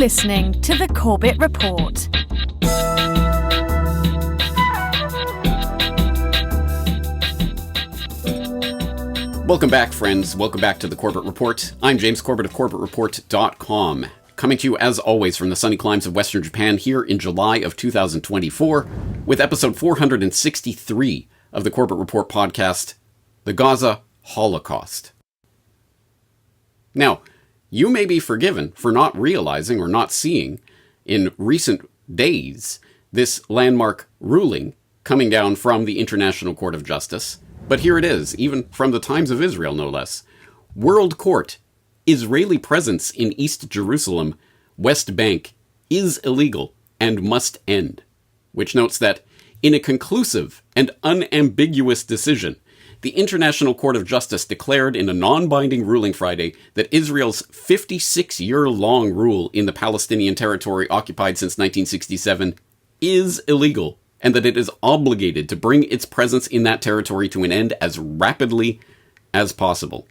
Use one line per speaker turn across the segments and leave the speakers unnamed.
listening to The Corbett Report.
Welcome back, friends. Welcome back to The Corbett Report. I'm James Corbett of CorbettReport.com, coming to you, as always, from the sunny climes of Western Japan here in July of 2024, with episode 463 of the Corbett Report podcast, The Gaza Holocaust. Now, you may be forgiven for not realizing or not seeing in recent days this landmark ruling coming down from the International Court of Justice. But here it is, even from the times of Israel, no less. World Court, Israeli presence in East Jerusalem, West Bank, is illegal and must end. Which notes that, in a conclusive and unambiguous decision, the International Court of Justice declared in a non-binding ruling Friday that Israel's 56-year-long rule in the Palestinian territory occupied since 1967 is illegal, and that it is obligated to bring its presence in that territory to an end as rapidly as possible.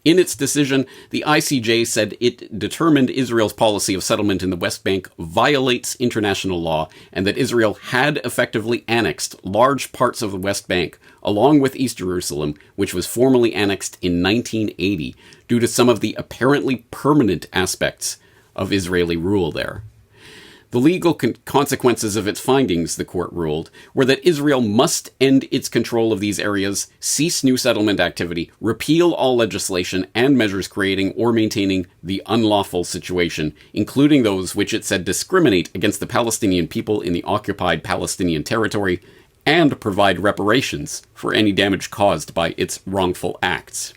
In its decision, the ICJ said it determined Israel's policy of settlement in the West Bank violates international law, and that Israel had effectively annexed large parts of the West Bank, along with East Jerusalem, which was formally annexed in 1980, due to some of the apparently permanent aspects of Israeli rule there. The legal consequences of its findings, the court ruled, were that Israel must end its control of these areas, cease new settlement activity, repeal all legislation and measures creating or maintaining the unlawful situation, including those which it said discriminate against the Palestinian people in the occupied Palestinian territory, and provide reparations for any damage caused by its wrongful acts.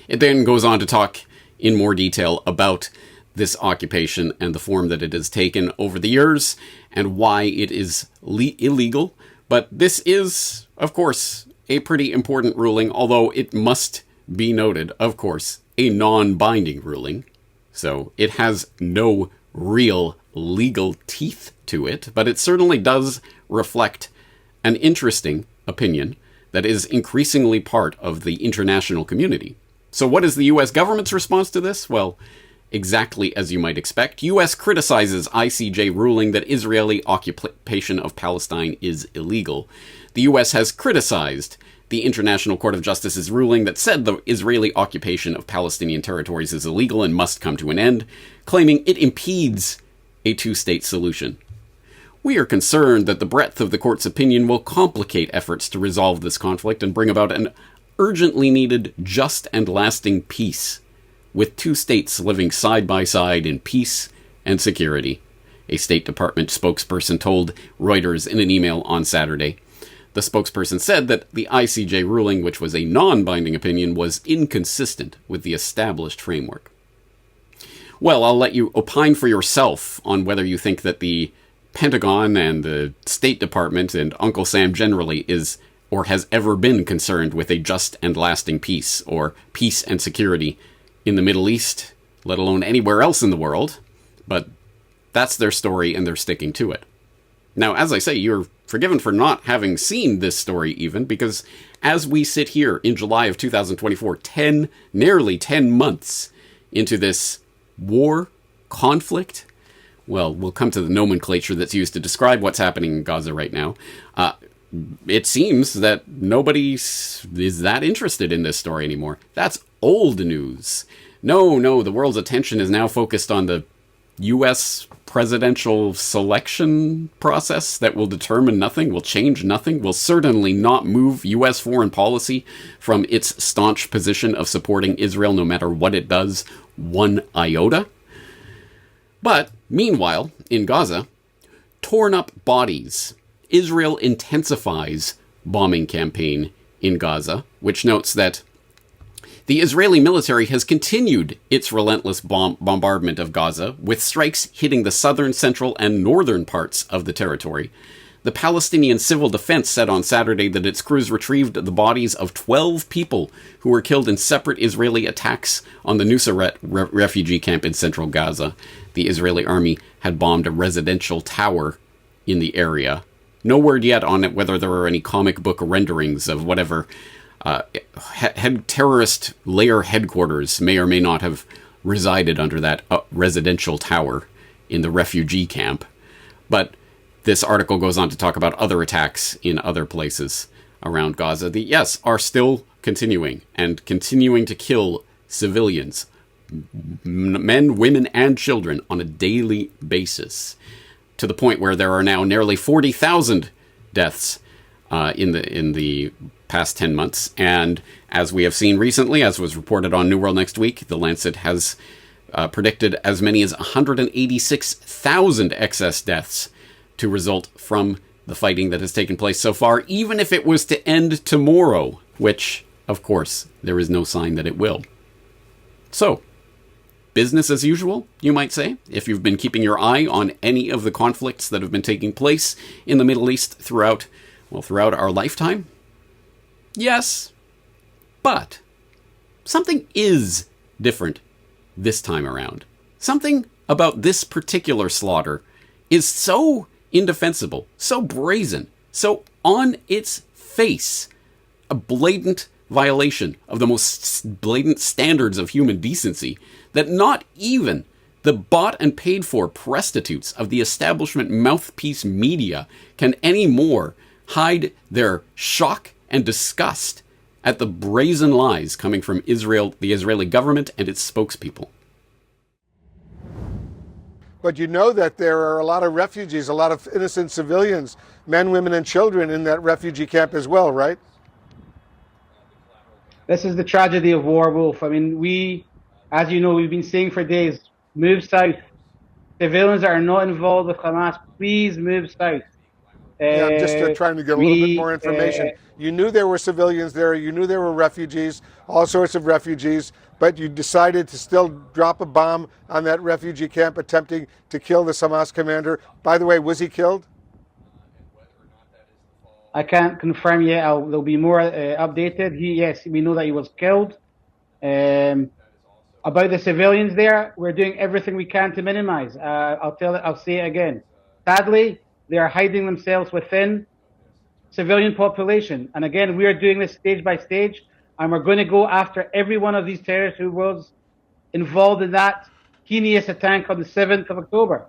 It then goes on to talk in more detail about this occupation and the form that it has taken over the years and why it is illegal. But this is, of course, a pretty important ruling, although it must be noted, of course, a non-binding ruling. So it has no real legal teeth to it, but it certainly does reflect an interesting opinion that is increasingly part of the international community. So what is the U.S. government's response to this? Well, exactly as you might expect, U.S. criticizes ICJ ruling that Israeli occupation of Palestine is illegal. The U.S. has criticized the International Court of Justice's ruling that said the Israeli occupation of Palestinian territories is illegal and must come to an end, claiming it impedes a two-state solution. We are concerned that the breadth of the court's opinion will complicate efforts to resolve this conflict and bring about an urgently needed, just and lasting peace, with two states living side by side in peace and security, a State Department spokesperson told Reuters in an email on Saturday. The spokesperson said that the ICJ ruling, which was a non-binding opinion, was inconsistent with the established framework. Well, I'll let you opine for yourself on whether you think that the Pentagon and the State Department and Uncle Sam generally is or has ever been concerned with a just and lasting peace, or peace and security in the Middle East, let alone anywhere else in the world, but that's their story and they're sticking to it. Now, as I say, you're forgiven for not having seen this story even, because as we sit here in July of 2024, nearly 10 months into this war, conflict, well, we'll come to the nomenclature that's used to describe what's happening in Gaza right now. It seems that nobody is that interested in this story anymore. That's old news. No, the world's attention is now focused on the U.S. presidential selection process that will determine nothing, will change nothing, will certainly not move U.S. foreign policy from its staunch position of supporting Israel no matter what it does, one iota. But, meanwhile, in Gaza, torn up bodies. Israel intensifies bombing campaign in Gaza, which notes that the Israeli military has continued its relentless bombardment of Gaza, with strikes hitting the southern, central, and northern parts of the territory. The Palestinian Civil Defense said on Saturday that its crews retrieved the bodies of 12 people who were killed in separate Israeli attacks on the Nusayrat refugee camp in central Gaza. The Israeli army had bombed a residential tower in the area. No word yet on it whether there were any comic book renderings of whatever terrorist layer headquarters may or may not have resided under that residential tower in the refugee camp. But this article goes on to talk about other attacks in other places around Gaza that, yes, are still continuing and continuing to kill civilians, men, women, and children on a daily basis, to the point where there are now nearly 40,000 deaths in the past 10 months. And as we have seen recently, as was reported on New World Next Week, The Lancet has predicted as many as 186,000 excess deaths to result from the fighting that has taken place so far, even if it was to end tomorrow, which, of course, there is no sign that it will. So, business as usual, you might say, if you've been keeping your eye on any of the conflicts that have been taking place in the Middle East throughout our lifetime. Yes, but something is different this time around. Something about this particular slaughter is so indefensible, so brazen, so on its face, a blatant violation of the most blatant standards of human decency, that not even the bought and paid for prostitutes of the establishment mouthpiece media can anymore hide their shock and disgust at the brazen lies coming from Israel, the Israeli government, and its spokespeople.
But you know that there are a lot of refugees, a lot of innocent civilians, men, women, and children in that refugee camp as well, right?
This is the tragedy of war, Wolf. I mean, as you know, we've been saying for days, move south. Civilians that are not involved with Hamas, please move south.
Yeah, I'm just trying to get a little bit more information. You knew there were civilians there. You knew there were refugees, all sorts of refugees, but you decided to still drop a bomb on that refugee camp attempting to kill the Hamas commander. By the way, was he killed?
I can't confirm yet. There'll be more updated. Yes, we know that he was killed. About the civilians there, we're doing everything we can to minimize. I'll say it again. Sadly, they are hiding themselves within civilian population. And again, we are doing this stage by stage, and we're going to go after every one of these terrorists who was involved in that heinous attack on the 7th of October.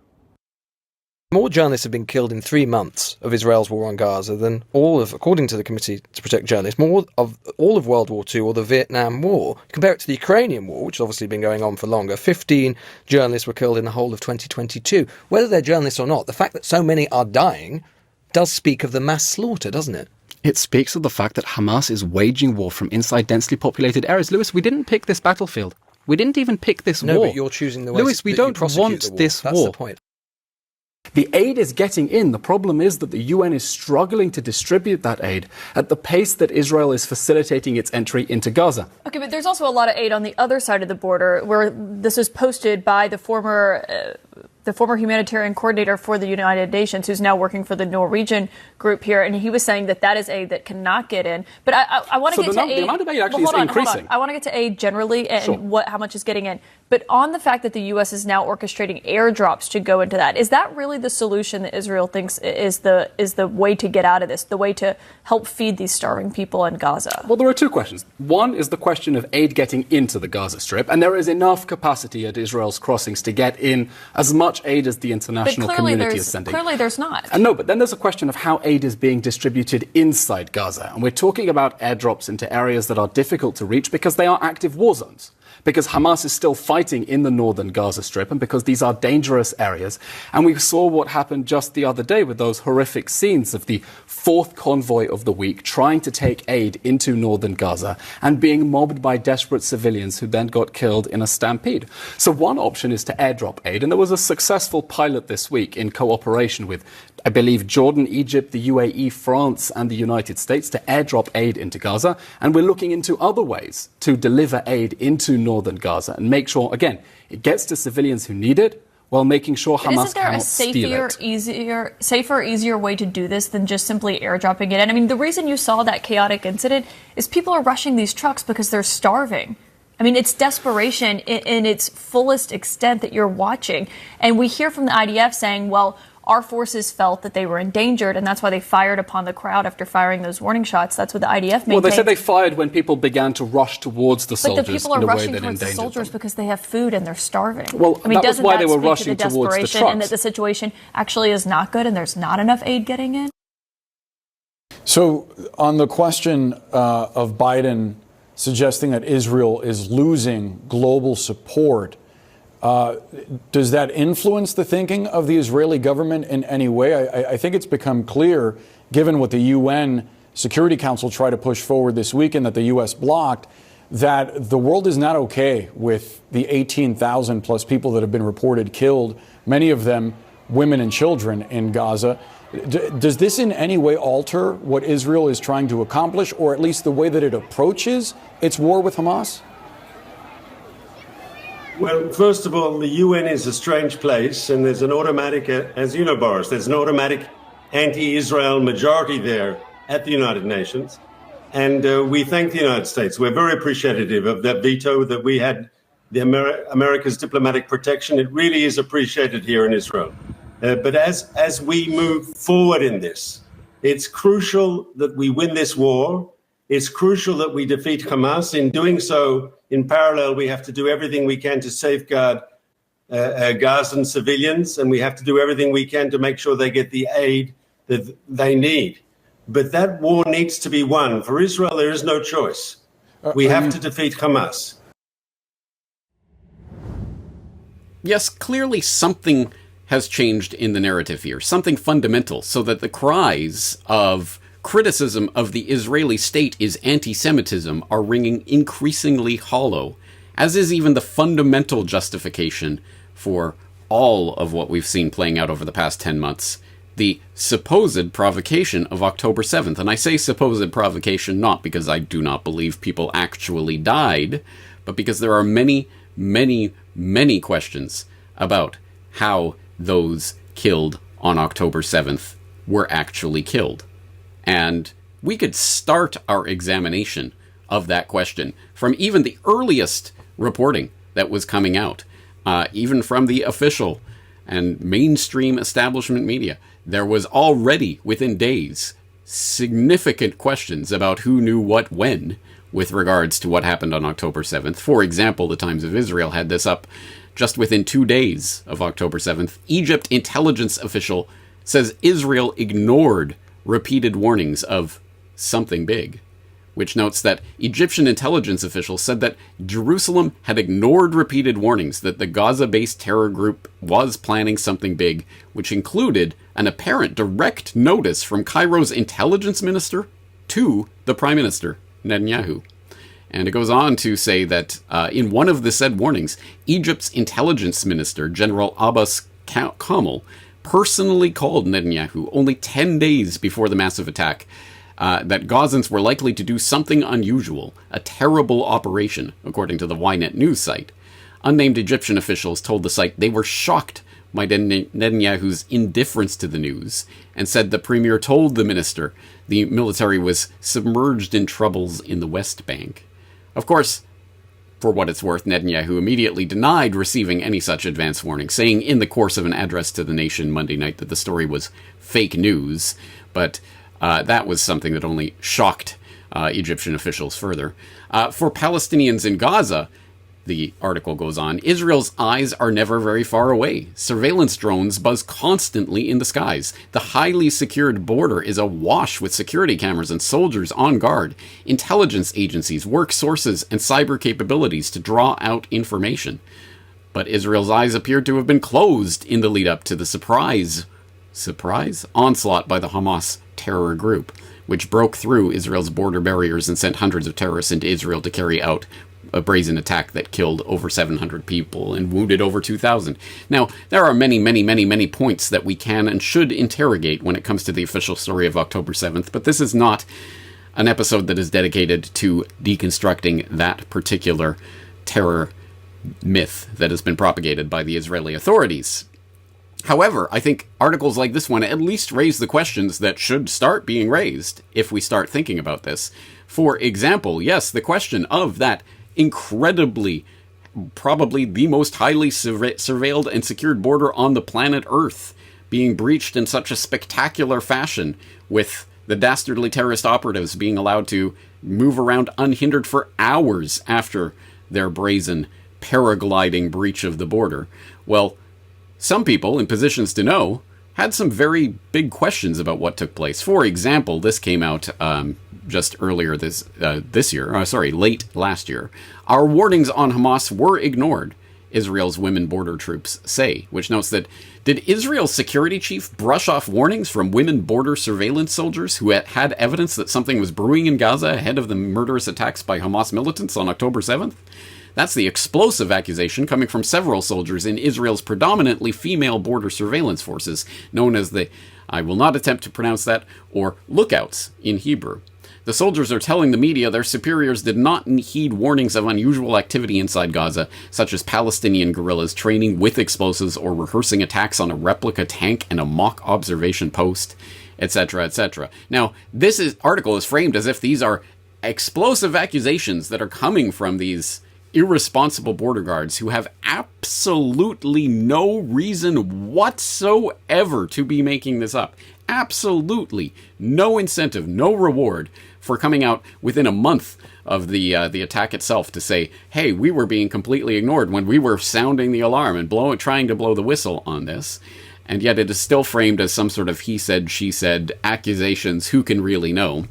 More journalists have been killed in 3 months of Israel's war on Gaza than according to the Committee to Protect Journalists, more of all of World War II or the Vietnam War. Compare it to the Ukrainian war, which has obviously been going on for longer. 15 journalists were killed in the whole of 2022. Whether they're journalists or not, the fact that so many are dying does speak of the mass slaughter, doesn't it?
It speaks of the fact that Hamas is waging war from inside densely populated areas. Lewis, we didn't pick this battlefield. We didn't even pick this war.
No, but you're choosing the way
Lewis, we don't want this war.
That's the point.
The aid is getting in. The problem is that the UN is struggling to distribute that aid at the pace that Israel is facilitating its entry into Gaza.
Okay, but there's also a lot of aid on the other side of the border, where this was posted by the former humanitarian coordinator for the United Nations, who's now working for the Norwegian group here, and he was saying that that is aid that cannot get in. But I want to get to aid.
The amount of aid actually is increasing.
I want to get to aid generally and how much is getting in. But on the fact that the U.S. is now orchestrating airdrops to go into that, is that really the solution that Israel thinks is the way to get out of this, the way to help feed these starving people in Gaza?
Well, there are two questions. One is the question of aid getting into the Gaza Strip, and there is enough capacity at Israel's crossings to get in as much aid as the international community is sending.
Clearly there's not.
No, but then there's a question of how aid is being distributed inside Gaza. And we're talking about airdrops into areas that are difficult to reach because they are active war zones. Because Hamas is still fighting in the northern Gaza Strip and because these are dangerous areas. And we saw what happened just the other day with those horrific scenes of the fourth convoy of the week trying to take aid into northern Gaza and being mobbed by desperate civilians who then got killed in a stampede. So one option is to airdrop aid. And there was a successful pilot this week in cooperation with, I believe, Jordan, Egypt, the UAE, France, and the United States to airdrop aid into Gaza. And we're looking into other ways to deliver aid into northern Gaza and make sure, again, it gets to civilians who need it while making sure Hamas cannot steal it.
Isn't there a safer, easier way to do this than just simply airdropping it? And I mean, the reason you saw that chaotic incident is people are rushing these trucks because they're starving. I mean, it's desperation in its fullest extent that you're watching. And we hear from the IDF saying, well, our forces felt that they were endangered, and that's why they fired upon the crowd after firing those warning shots. That's what the IDF maintained.
Well, they said they fired when people began to rush towards the soldiers.
But the people are rushing towards the soldiers because they have food and they're starving.
Well,
I mean,
that was why they were rushing
to the
towards the
desperation
trucks.
and that the situation actually is not good and there's not enough aid getting in?
So, on the question of Biden suggesting that Israel is losing global support, does that influence the thinking of the Israeli government in any way? I think it's become clear, given what the UN Security Council tried to push forward this weekend that the U.S. blocked, that the world is not okay with the 18,000 plus people that have been reported killed, many of them women and children in Gaza. Does this in any way alter what Israel is trying to accomplish, or at least the way that it approaches its war with Hamas?
Well, first of all, the UN is a strange place, and there's an automatic, as you know, Boris, there's an automatic anti-Israel majority there at the United Nations. And we thank the United States. We're very appreciative of that veto that we had, the America's diplomatic protection. It really is appreciated here in Israel. But as we move forward in this, it's crucial that we win this war. It's crucial that we defeat Hamas. In doing so, in parallel, we have to do everything we can to safeguard Gazan civilians, and we have to do everything we can to make sure they get the aid that they need. But that war needs to be won. For Israel, there is no choice. We have to defeat Hamas.
Yes, clearly something has changed in the narrative here, something fundamental, so that the cries of criticism of the Israeli state is anti-Semitism are ringing increasingly hollow, as is even the fundamental justification for all of what we've seen playing out over the past 10 months, the supposed provocation of October 7th. And I say supposed provocation not because I do not believe people actually died, but because there are many, many, many questions about how those killed on October 7th were actually killed. And we could start our examination of that question from even the earliest reporting that was coming out, even from the official and mainstream establishment media. There was already, within days, significant questions about who knew what when with regards to what happened on October 7th. For example, the Times of Israel had this up just within 2 days of October 7th. Egypt intelligence official says Israel ignored repeated warnings of something big, which notes that Egyptian intelligence officials said that Jerusalem had ignored repeated warnings that the Gaza-based terror group was planning something big, which included an apparent direct notice from Cairo's intelligence minister to the Prime Minister, Netanyahu. And it goes on to say that in one of the said warnings, Egypt's intelligence minister, General Abbas Kamel, personally called Netanyahu only 10 days before the massive attack that Gazans were likely to do something unusual, a terrible operation, according to the Ynet news site. Unnamed Egyptian officials told the site they were shocked by Netanyahu's indifference to the news and said the premier told the minister the military was submerged in troubles in the West Bank. Of course, for what it's worth, Netanyahu immediately denied receiving any such advance warning, saying in the course of an address to the nation Monday night that the story was fake news, but that was something that only shocked Egyptian officials further. For Palestinians in Gaza, the article goes on, Israel's eyes are never very far away. Surveillance drones buzz constantly in the skies. The highly secured border is awash with security cameras and soldiers on guard. Intelligence agencies work sources and cyber capabilities to draw out information. But Israel's eyes appear to have been closed in the lead up to the surprise onslaught by the Hamas terror group, which broke through Israel's border barriers and sent hundreds of terrorists into Israel to carry out a brazen attack that killed over 700 people and wounded over 2,000. Now, there are many, many, many, many points that we can and should interrogate when it comes to the official story of October 7th, but this is not an episode that is dedicated to deconstructing that particular terror myth that has been propagated by the Israeli authorities. However, I think articles like this one at least raise the questions that should start being raised if we start thinking about this. For example, yes, the question of that incredibly, probably the most highly surveilled and secured border on the planet Earth being breached in such a spectacular fashion, with the dastardly terrorist operatives being allowed to move around unhindered for hours after their brazen paragliding breach of the border. Well, some people in positions to know had some very big questions about what took place. For example, this came out just earlier late last year. Our warnings on Hamas were ignored, Israel's women border troops say, which notes that, did Israel's security chief brush off warnings from women border surveillance soldiers who had evidence that something was brewing in Gaza ahead of the murderous attacks by Hamas militants on October 7th? That's the explosive accusation coming from several soldiers in Israel's predominantly female border surveillance forces, known as the, I will not attempt to pronounce that, or lookouts in Hebrew. The soldiers are telling the media their superiors did not heed warnings of unusual activity inside Gaza, such as Palestinian guerrillas training with explosives or rehearsing attacks on a replica tank and a mock observation post, etc., etc. Now, article is framed as if these are explosive accusations that are coming from these irresponsible border guards who have absolutely no reason whatsoever to be making this up. Absolutely no incentive, no reward for coming out within a month of the attack itself to say, hey, we were being completely ignored when we were sounding the alarm and trying to blow the whistle on this. And yet it is still framed as some sort of he said, she said accusations. Who can really know?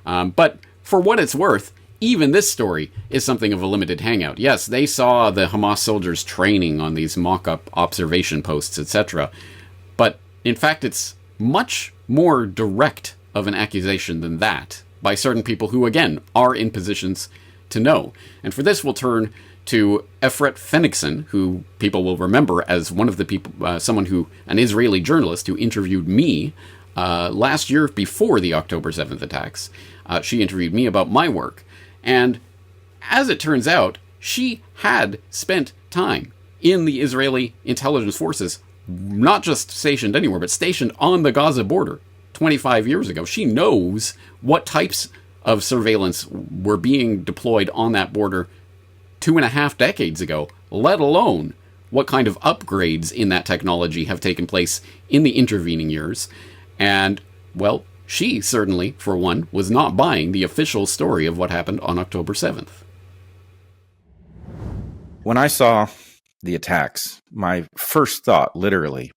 But for what it's worth, even this story is something of a limited hangout. Yes, they saw the Hamas soldiers training on these mock-up observation posts, etc. But in fact, it's much more direct of an accusation than that by certain people who, again, are in positions to know. And for this, we'll turn to Efrat Fenigson, who people will remember as one of the people, an Israeli journalist who interviewed me last year before the October 7th attacks. She interviewed me about my work. And as it turns out, she had spent time in the Israeli intelligence forces, not just stationed anywhere, but stationed on the Gaza border 25 years ago. She knows what types of surveillance were being deployed on that border 2.5 decades ago, let alone what kind of upgrades in that technology have taken place in the intervening years. And, well, she certainly, for one, was not buying the official story of what happened on October 7th.
When I saw the attacks, my first thought, literally,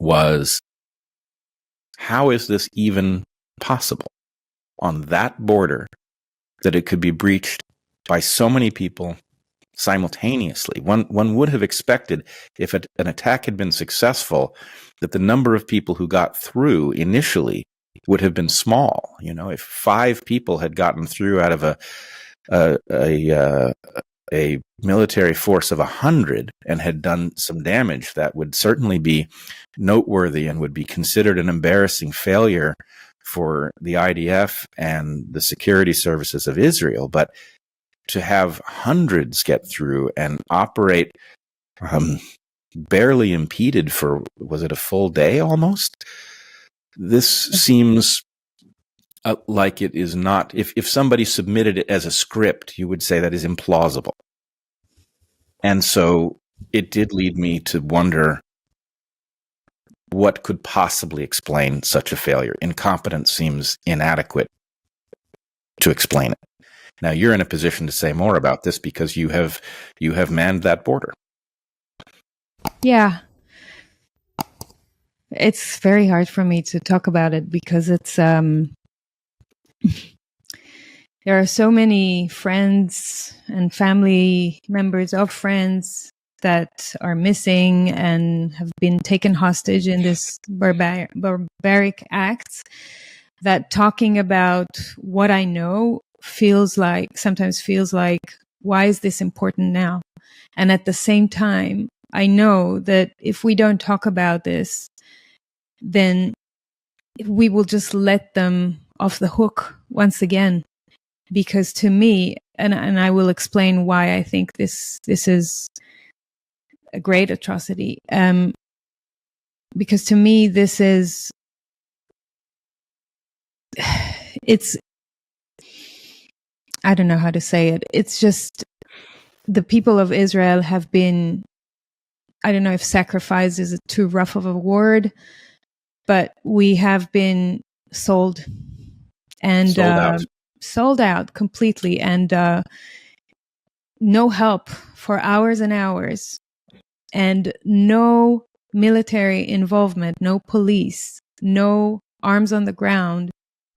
was, how is this even possible on that border that it could be breached by so many people simultaneously? One would have expected, if an attack had been successful, that the number of people who got through initially would have been small. You know, if 5 people had gotten through out of a military force of 100 and had done some damage, that would certainly be noteworthy and would be considered an embarrassing failure for the IDF and the security services of Israel. But to have hundreds get through and operate barely impeded for, was it a full day almost? This seems like it is not, if somebody submitted it as a script, you would say that is implausible. And so it did lead me to wonder what could possibly explain such a failure. Incompetence seems inadequate to explain it. Now, you're in a position to say more about this because you have manned that border.
Yeah. It's very hard for me to talk about it because it's there are so many friends and family members of friends that are missing and have been taken hostage in this barbaric acts, that talking about what I know sometimes feels like, why is this important now? And at the same time, I know that if we don't talk about this, then we will just let them off the hook once again. Because to me, and I will explain why I think this is a great atrocity. Because to me, it's, I don't know how to say it. It's just the people of Israel have been I don't know if sacrifice is too rough of a word, but we have been sold and sold out completely, and no help for hours and hours, and no military involvement, no police, no arms on the ground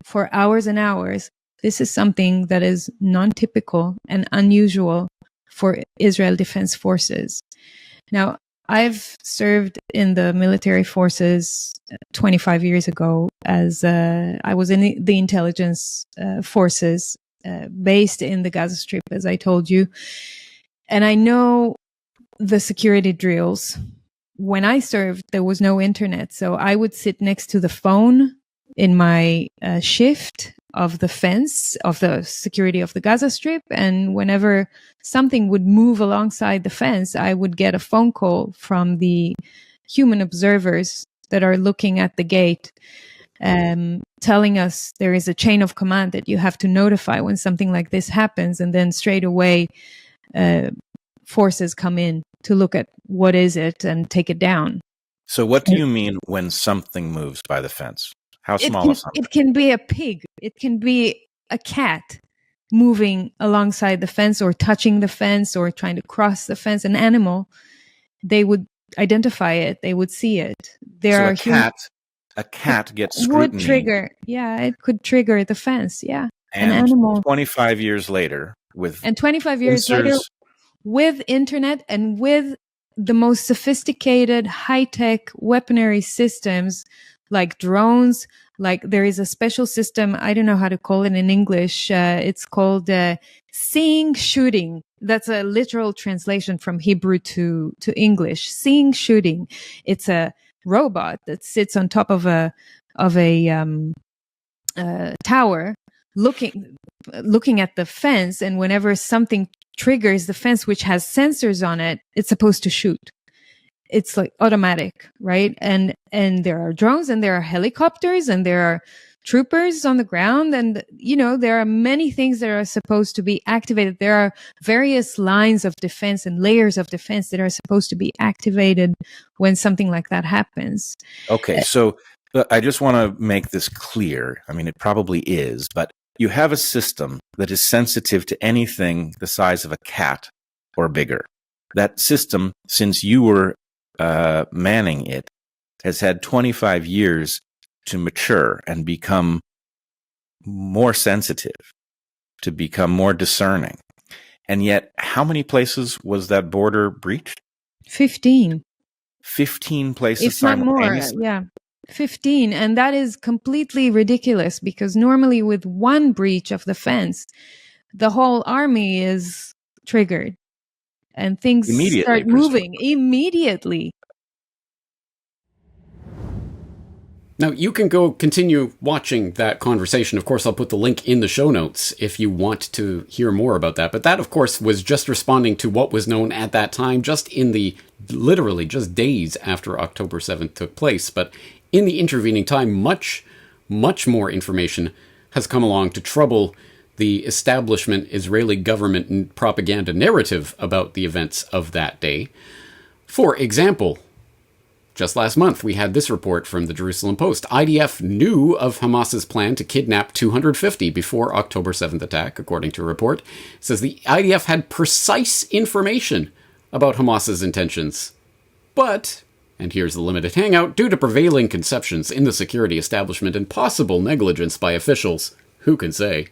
for hours and hours. This is something that is non-typical and unusual for Israel Defense Forces. Now, I've served in the military forces 25 years ago as I was in the intelligence forces based in the Gaza Strip, as I told you. And I know the security drills. When I served, there was no internet. So I would sit next to the phone in my shift of the fence of the security of the Gaza Strip. And whenever something would move alongside the fence, I would get a phone call from the human observers that are looking at the gate, telling us there is a chain of command that you have to notify when something like this happens. And then straight away, forces come in to look at what is it and take it down.
So what do you mean when something moves by the fence? How small is something?
It can be a pig. It can be a cat moving alongside the fence or touching the fence or trying to cross the fence. An animal, they would identify it. They would see it.
A cat gets scrutiny.
Would trigger. Yeah, it could trigger the fence. Yeah.
And
an animal.
25 years later with
internet and with the most sophisticated high-tech weaponry systems like drones, like there is a special system, I don't know how to call it in English, it's called seeing shooting. That's a literal translation from Hebrew to English. Seeing shooting. It's a robot that sits on top of a tower looking at the fence, and whenever something triggers the fence which has sensors on it, it's supposed to shoot. It's like automatic, right? And there are drones and there are helicopters and there are troopers on the ground, and there are many things that are supposed to be activated. There are various lines of defense and layers of defense that are supposed to be activated when something like that happens.
Okay, so I just want to make this clear. I mean, it probably is, but you have a system that is sensitive to anything the size of a cat or bigger. That system, since you were manning it, has had 25 years to mature and become more sensitive, to become more discerning. And yet, how many places was that border breached?
15.
15 places
if not more,
simultaneously?
yeah. 15. And that is completely ridiculous, because normally with one breach of the fence, the whole army is triggered and things start moving immediately.
Now, you can go continue watching that conversation. Of course, I'll put the link in the show notes if you want to hear more about that. But that, of course, was just responding to what was known at that time, just in the literally just days after October 7th took place. But in the intervening time, much more information has come along to trouble the establishment Israeli government and propaganda narrative about the events of that day. For example, just last month, we had this report from the Jerusalem Post. IDF knew of Hamas's plan to kidnap 250 before October 7th attack, according to a report. It says the IDF had precise information about Hamas's intentions. But, and here's the limited hangout, due to prevailing conceptions in the security establishment and possible negligence by officials, who can say,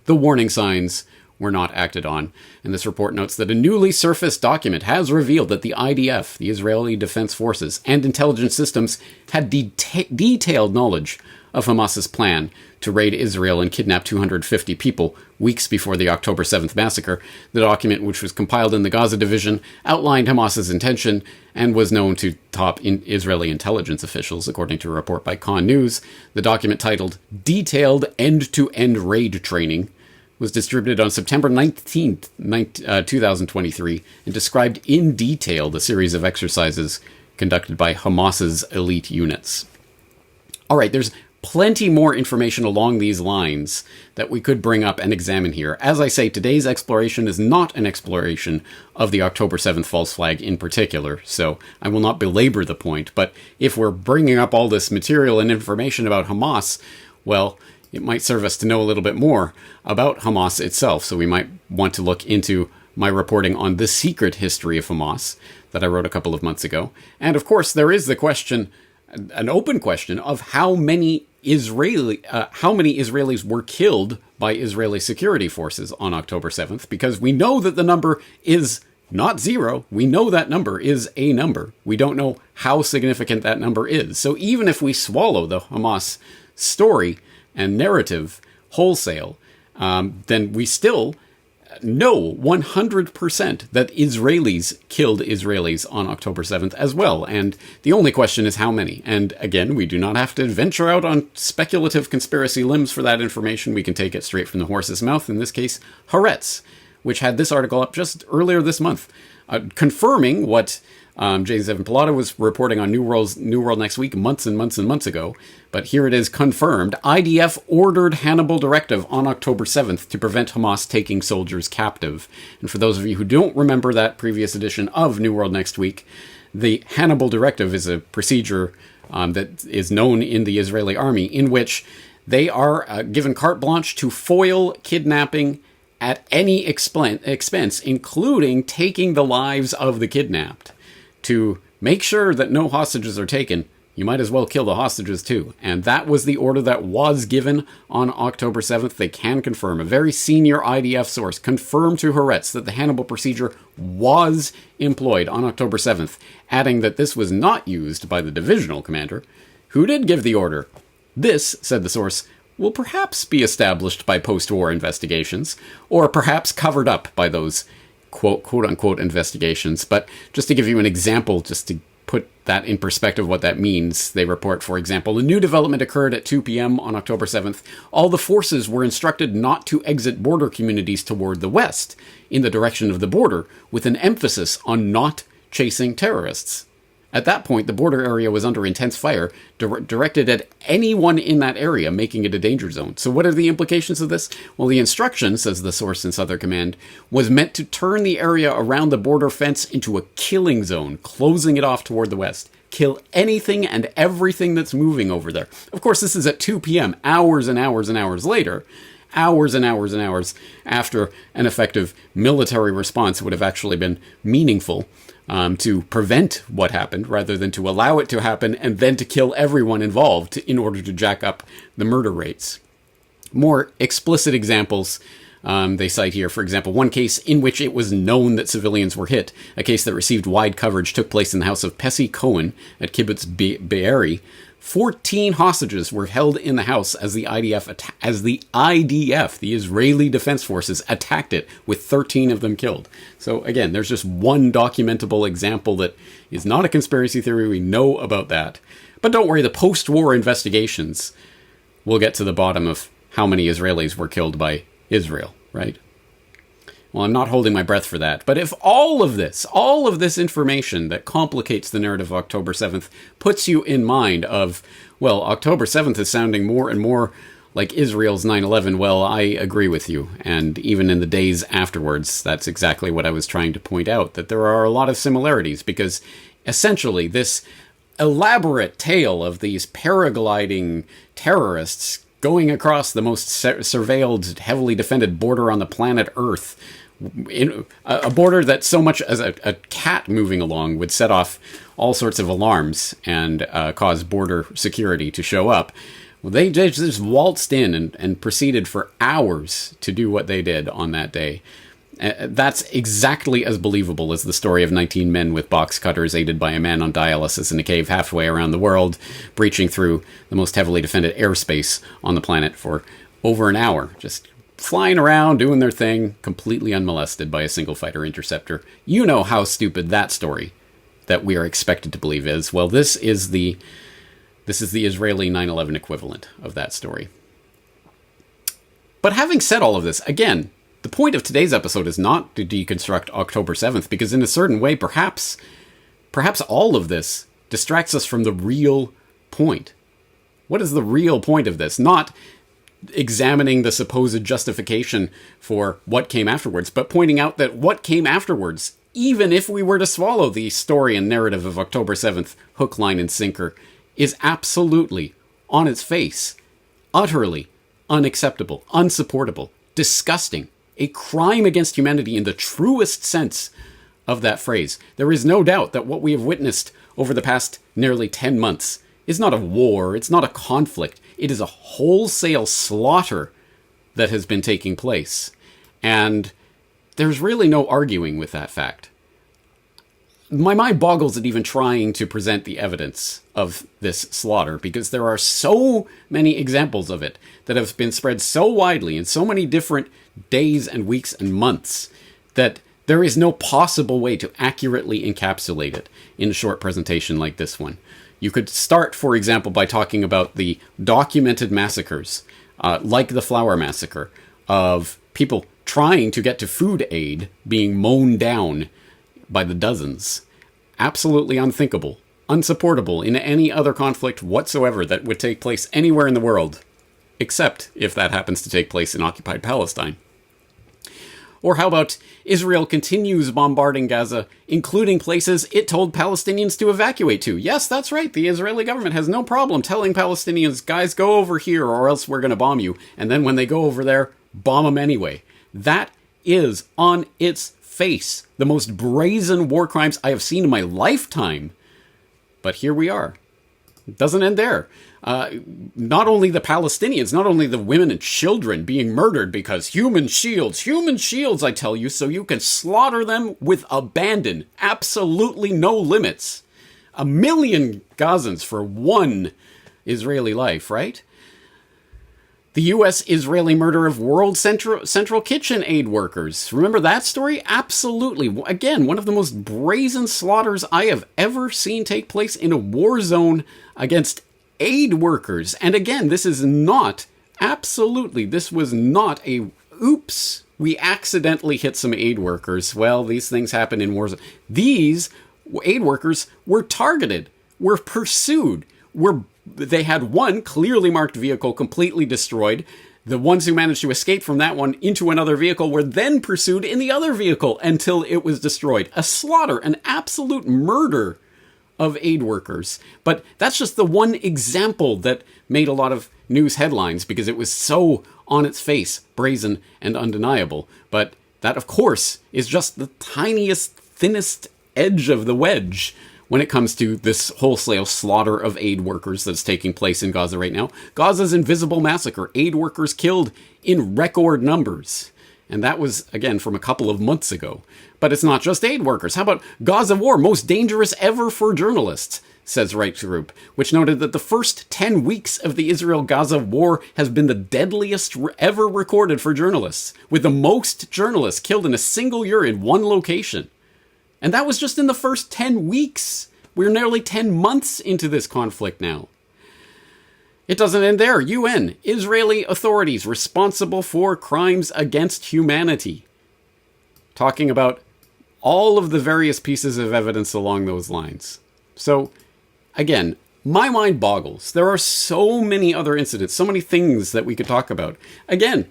the warning signs were not acted on. And this report notes that a newly surfaced document has revealed that the IDF, the Israeli Defense Forces, and intelligence systems had detailed knowledge of Hamas's plan to raid Israel and kidnap 250 people weeks before the October 7th massacre. The document, which was compiled in the Gaza division, outlined Hamas's intention and was known to top Israeli intelligence officials, according to a report by Khan News. The document, titled Detailed End-to-End Raid Training, was distributed on September 19th, 2023, and described in detail the series of exercises conducted by Hamas's elite units. All right, there's plenty more information along these lines that we could bring up and examine here. As I say, today's exploration is not an exploration of the October 7th false flag in particular, so I will not belabor the point. But if we're bringing up all this material and information about Hamas, well, it might serve us to know a little bit more about Hamas itself. So we might want to look into my reporting on the secret history of Hamas that I wrote a couple of months ago. And of course, there is the question, an open question, of how many Israelis were killed by Israeli security forces on October 7th, because we know that the number is not zero. We know that number is a number. We don't know how significant that number is. So even if we swallow the Hamas story and narrative wholesale, then we still know 100% that Israelis killed Israelis on October 7th as well. And the only question is how many. And again, we do not have to venture out on speculative conspiracy limbs for that information. We can take it straight from the horse's mouth, in this case, Haaretz, which had this article up just earlier this month, confirming what James Evan Pilata was reporting on New World Next Week months and months and months ago. But here it is confirmed. IDF ordered Hannibal Directive on October 7th to prevent Hamas taking soldiers captive. And for those of you who don't remember that previous edition of New World Next Week, the Hannibal Directive is a procedure that is known in the Israeli army in which they are given carte blanche to foil kidnapping at any expense, including taking the lives of the kidnapped. To make sure that no hostages are taken, you might as well kill the hostages too. And that was the order that was given on October 7th. They can confirm. A very senior IDF source confirmed to Haaretz that the Hannibal procedure was employed on October 7th, adding that this was not used by the divisional commander, who did give the order. This, said the source, will perhaps be established by post-war investigations, or perhaps covered up by those quote-unquote investigations. But just to give you an example, just to put that in perspective what that means, they report, for example, a new development occurred at 2 p.m. on October 7th. All the forces were instructed not to exit border communities toward the west, in the direction of the border, with an emphasis on not chasing terrorists. At that point, the border area was under intense fire, directed at anyone in that area, making it a danger zone. So what are the implications of this? Well, the instruction, says the source in Southern Command, was meant to turn the area around the border fence into a killing zone, closing it off toward the west. Kill anything and everything that's moving over there. Of course, this is at 2 p.m., hours and hours and hours later. Hours and hours and hours after an effective military response would have actually been meaningful to prevent what happened, rather than to allow it to happen and then to kill everyone involved in order to jack up the murder rates. More explicit examples they cite here. For example, one case in which it was known that civilians were hit, a case that received wide coverage, took place in the house of Pessi Cohen at Kibbutz Be'eri. 14 hostages were held in the house as the IDF, the Israeli Defense Forces, attacked it, with 13 of them killed. So again, there's just one documentable example that is not a conspiracy theory. We know about that. But don't worry, the post-war investigations will get to the bottom of how many Israelis were killed by Israel, right? Well, I'm not holding my breath for that. But if all of this information that complicates the narrative of October 7th puts you in mind of, well, October 7th is sounding more and more like Israel's 9/11, well, I agree with you. And even in the days afterwards, that's exactly what I was trying to point out, that there are a lot of similarities, because essentially this elaborate tale of these paragliding terrorists going across the most surveilled, heavily defended border on the planet Earth, in a border that so much as a cat moving along would set off all sorts of alarms and cause border security to show up. Well, they just waltzed in and proceeded for hours to do what they did on that day. That's exactly as believable as the story of 19 men with box cutters aided by a man on dialysis in a cave halfway around the world, breaching through the most heavily defended airspace on the planet for over an hour, just flying around, doing their thing, completely unmolested by a single fighter interceptor. You know how stupid that story that we are expected to believe is. Well, this is the Israeli 9/11 equivalent of that story. But having said all of this, again, the point of today's episode is not to deconstruct October 7th, because in a certain way, perhaps all of this distracts us from the real point. What is the real point of this? Not examining the supposed justification for what came afterwards, but pointing out that what came afterwards, even if we were to swallow the story and narrative of October 7th, hook, line, and sinker, is absolutely, on its face, utterly unacceptable, unsupportable, disgusting, a crime against humanity in the truest sense of that phrase. There is no doubt that what we have witnessed over the past nearly 10 months is not a war, it's not a conflict, it is a wholesale slaughter that has been taking place. And there's really no arguing with that fact. My mind boggles at even trying to present the evidence of this slaughter, because there are so many examples of it that have been spread so widely in so many different days and weeks and months that there is no possible way to accurately encapsulate it in a short presentation like this one. You could start, for example, by talking about the documented massacres, like the Flower Massacre, of people trying to get to food aid being mown down by the dozens. Absolutely unthinkable, unsupportable in any other conflict whatsoever that would take place anywhere in the world, except if that happens to take place in occupied Palestine. Or how about Israel continues bombarding Gaza, including places it told Palestinians to evacuate to? Yes, that's right. The Israeli government has no problem telling Palestinians, guys, go over here or else we're going to bomb you. And then when they go over there, bomb them anyway. That is, on its face, the most brazen war crimes I have seen in my lifetime. But here we are. It doesn't end there. Not only the Palestinians, not only the women and children being murdered because human shields, I tell you, so you can slaughter them with abandon. Absolutely no limits. 1 million Gazans for one Israeli life, right? The U.S.-Israeli murder of World Central Kitchen aid workers. Remember that story? Absolutely. Again, one of the most brazen slaughters I have ever seen take place in a war zone against aid workers. And again, this was not a, oops, we accidentally hit some aid workers. Well, these things happen in war zones. These aid workers were targeted, were pursued, they had one clearly marked vehicle completely destroyed. The ones who managed to escape from that one into another vehicle were then pursued in the other vehicle until it was destroyed. A slaughter, an absolute murder of aid workers. But that's just the one example that made a lot of news headlines because it was so on its face, brazen and undeniable. But that, of course, is just the tiniest, thinnest edge of the wedge when it comes to this wholesale slaughter of aid workers that's taking place in Gaza right now. Gaza's invisible massacre, aid workers killed in record numbers. And that was, again, from a couple of months ago. But it's not just aid workers. How about Gaza war, most dangerous ever for journalists, says Rights Group, which noted that the first 10 weeks of the Israel-Gaza war has been the deadliest ever recorded for journalists, with the most journalists killed in a single year in one location. And that was just in the first 10 weeks. We're nearly 10 months into this conflict now. It doesn't end there. UN, Israeli authorities responsible for crimes against humanity. Talking about all of the various pieces of evidence along those lines. So, again, my mind boggles. There are so many other incidents, so many things that we could talk about. Again,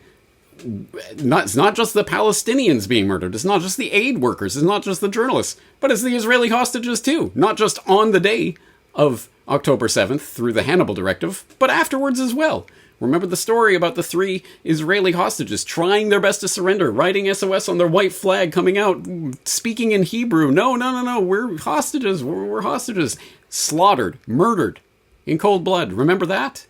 it's not just the Palestinians being murdered. It's not just the aid workers. It's not just the journalists. But it's the Israeli hostages too. Not just on the day of October 7th through the Hannibal Directive, but afterwards as well. Remember the story about the 3 Israeli hostages trying their best to surrender, writing SOS on their white flag, coming out, speaking in Hebrew. No, we're hostages. We're hostages. Slaughtered, murdered in cold blood. Remember that?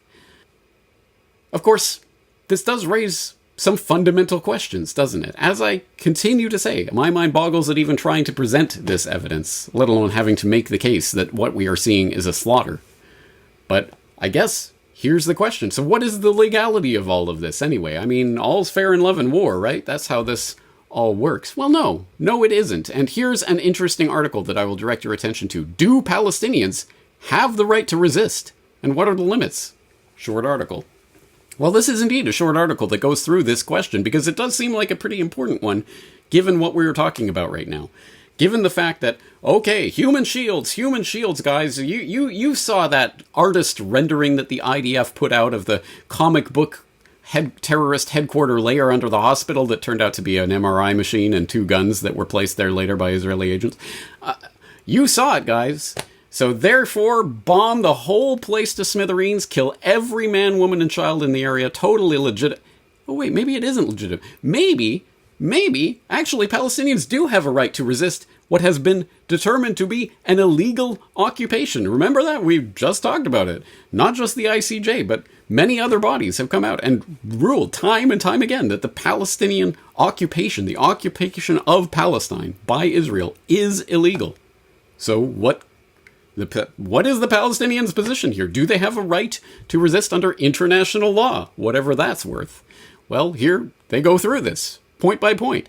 Of course, this does raise some fundamental questions, doesn't it? As I continue to say, my mind boggles at even trying to present this evidence, let alone having to make the case that what we are seeing is a slaughter. But I guess here's the question. So what is the legality of all of this anyway? I mean, all's fair in love and war, right? That's how this all works. Well, no, it isn't. And here's an interesting article that I will direct your attention to. Do Palestinians have the right to resist? And what are the limits? Short article. Well, this is indeed a short article that goes through this question because it does seem like a pretty important one given what we are talking about right now. given the fact that, okay, human shields, guys, you saw that artist rendering that the IDF put out of the comic book terrorist headquarter layer under the hospital that turned out to be an MRI machine and 2 guns that were placed there later by Israeli agents. You saw it, guys. So therefore, bomb the whole place to smithereens, kill every man, woman, and child in the area, totally legit. Oh wait, maybe it isn't legitimate. Maybe, actually Palestinians do have a right to resist what has been determined to be an illegal occupation. Remember that? We've just talked about it. Not just the ICJ, but many other bodies have come out and ruled time and time again that the Palestinian occupation, the occupation of Palestine by Israel, is illegal. So what is the Palestinians' position here? Do they have a right to resist under international law, whatever that's worth? Well, here they go through this, point by point.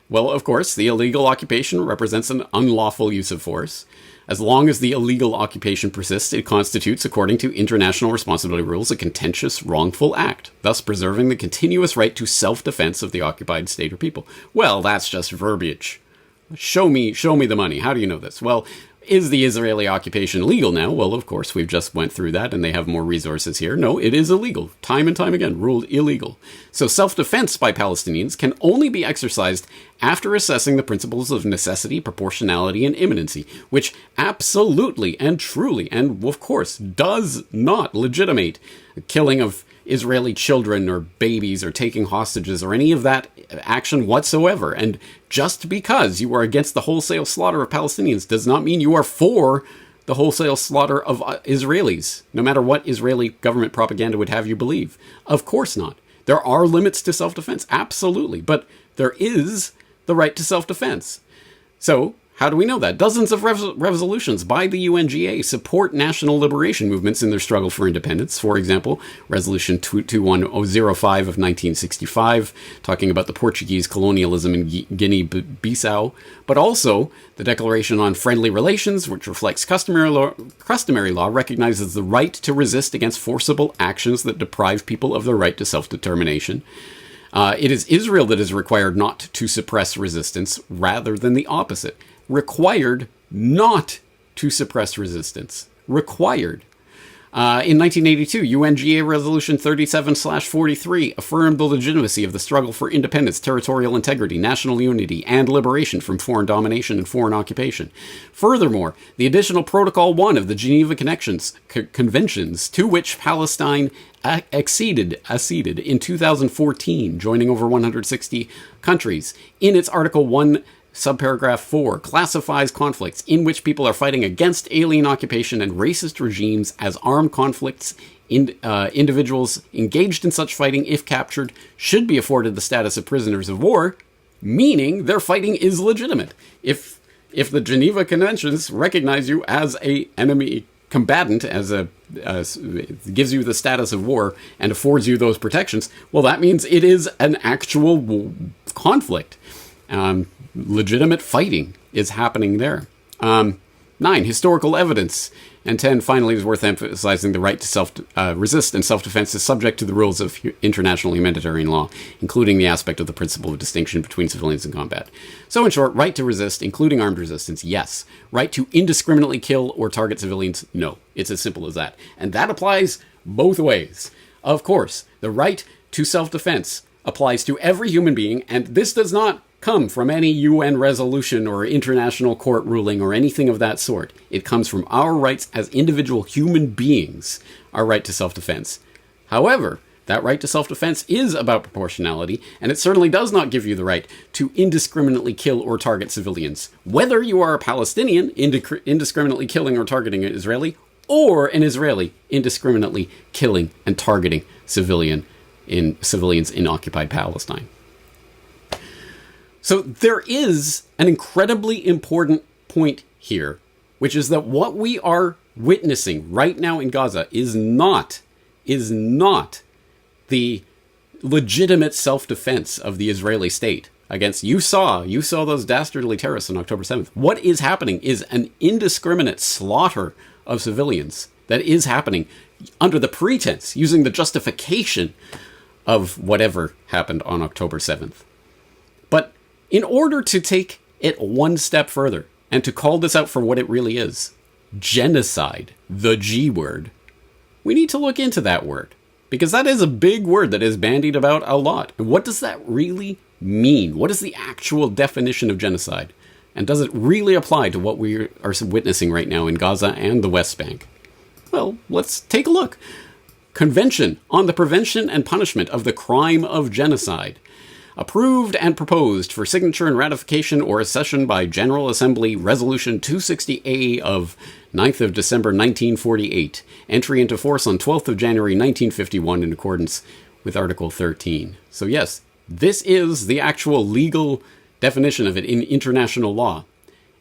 Well, of course, the illegal occupation represents an unlawful use of force. As long as the illegal occupation persists, it constitutes, according to international responsibility rules, a contentious, wrongful act, thus preserving the continuous right to self-defense of the occupied state or people. Well, that's just verbiage. Show me the money. How do you know this? Well, is the Israeli occupation legal now? Well, of course, we've just went through that and they have more resources here. No, it is illegal. Time and time again, ruled illegal. So self-defense by Palestinians can only be exercised after assessing the principles of necessity, proportionality, and imminency, which absolutely and truly and, of course, does not legitimate the killing of Israeli children or babies or taking hostages or any of that action whatsoever. And just because you are against the wholesale slaughter of Palestinians does not mean you are for the wholesale slaughter of Israelis, no matter what Israeli government propaganda would have you believe. Of course not. There are limits to self-defense, absolutely, but there is the right to self-defense. So, how do we know that? Dozens of resolutions by the UNGA support national liberation movements in their struggle for independence. For example, Resolution 21005 of 1965, talking about the Portuguese colonialism in Guinea-Bissau, but also the Declaration on Friendly Relations, which reflects customary law, recognizes the right to resist against forcible actions that deprive people of their right to self-determination. It is Israel that is required not to suppress resistance, rather than the opposite. Required not to suppress resistance. Required. In 1982, UNGA Resolution 37/43 affirmed the legitimacy of the struggle for independence, territorial integrity, national unity, and liberation from foreign domination and foreign occupation. Furthermore, the additional Protocol 1 of the Geneva Conventions, to which Palestine acceded in 2014, joining over 160 countries, in its Article 1, Subparagraph 4, classifies conflicts in which people are fighting against alien occupation and racist regimes as armed conflicts. Individuals engaged in such fighting, if captured, should be afforded the status of prisoners of war, meaning their fighting is legitimate. If the Geneva Conventions recognize you as a enemy combatant, gives you the status of war and affords you those protections, well, that means it is an actual conflict. Legitimate fighting is happening there. 9, historical evidence. And 10, finally, is worth emphasizing the right to resist and self-defense is subject to the rules of international humanitarian law, including the aspect of the principle of distinction between civilians and combat. So in short, right to resist, including armed resistance, yes. Right to indiscriminately kill or target civilians, no. It's as simple as that. And that applies both ways. Of course, the right to self-defense applies to every human being, and this does not come from any UN resolution or international court ruling or anything of that sort. It comes from our rights as individual human beings, our right to self-defense. However, that right to self-defense is about proportionality, and it certainly does not give you the right to indiscriminately kill or target civilians, whether you are a Palestinian indiscriminately killing or targeting an Israeli, or an Israeli indiscriminately killing and targeting civilians in occupied Palestine. So there is an incredibly important point here, which is that what we are witnessing right now in Gaza is not the legitimate self-defense of the Israeli state against, you saw those dastardly terrorists on October 7th. What is happening is an indiscriminate slaughter of civilians that is happening under the pretense, using the justification of whatever happened on October 7th. But in order to take it one step further and to call this out for what it really is. Genocide, the G word. We need to look into that word, because that is a big word that is bandied about a lot. And what does that really mean? What is the actual definition of genocide? And does it really apply to what we are witnessing right now in Gaza and the West Bank? Well, let's take a look. Convention on the Prevention and Punishment of the Crime of Genocide. Approved and proposed for signature and ratification or accession by General Assembly Resolution 260A of 9th of December 1948. Entry into force on 12th of January 1951 in accordance with Article 13. So yes, this is the actual legal definition of it in international law.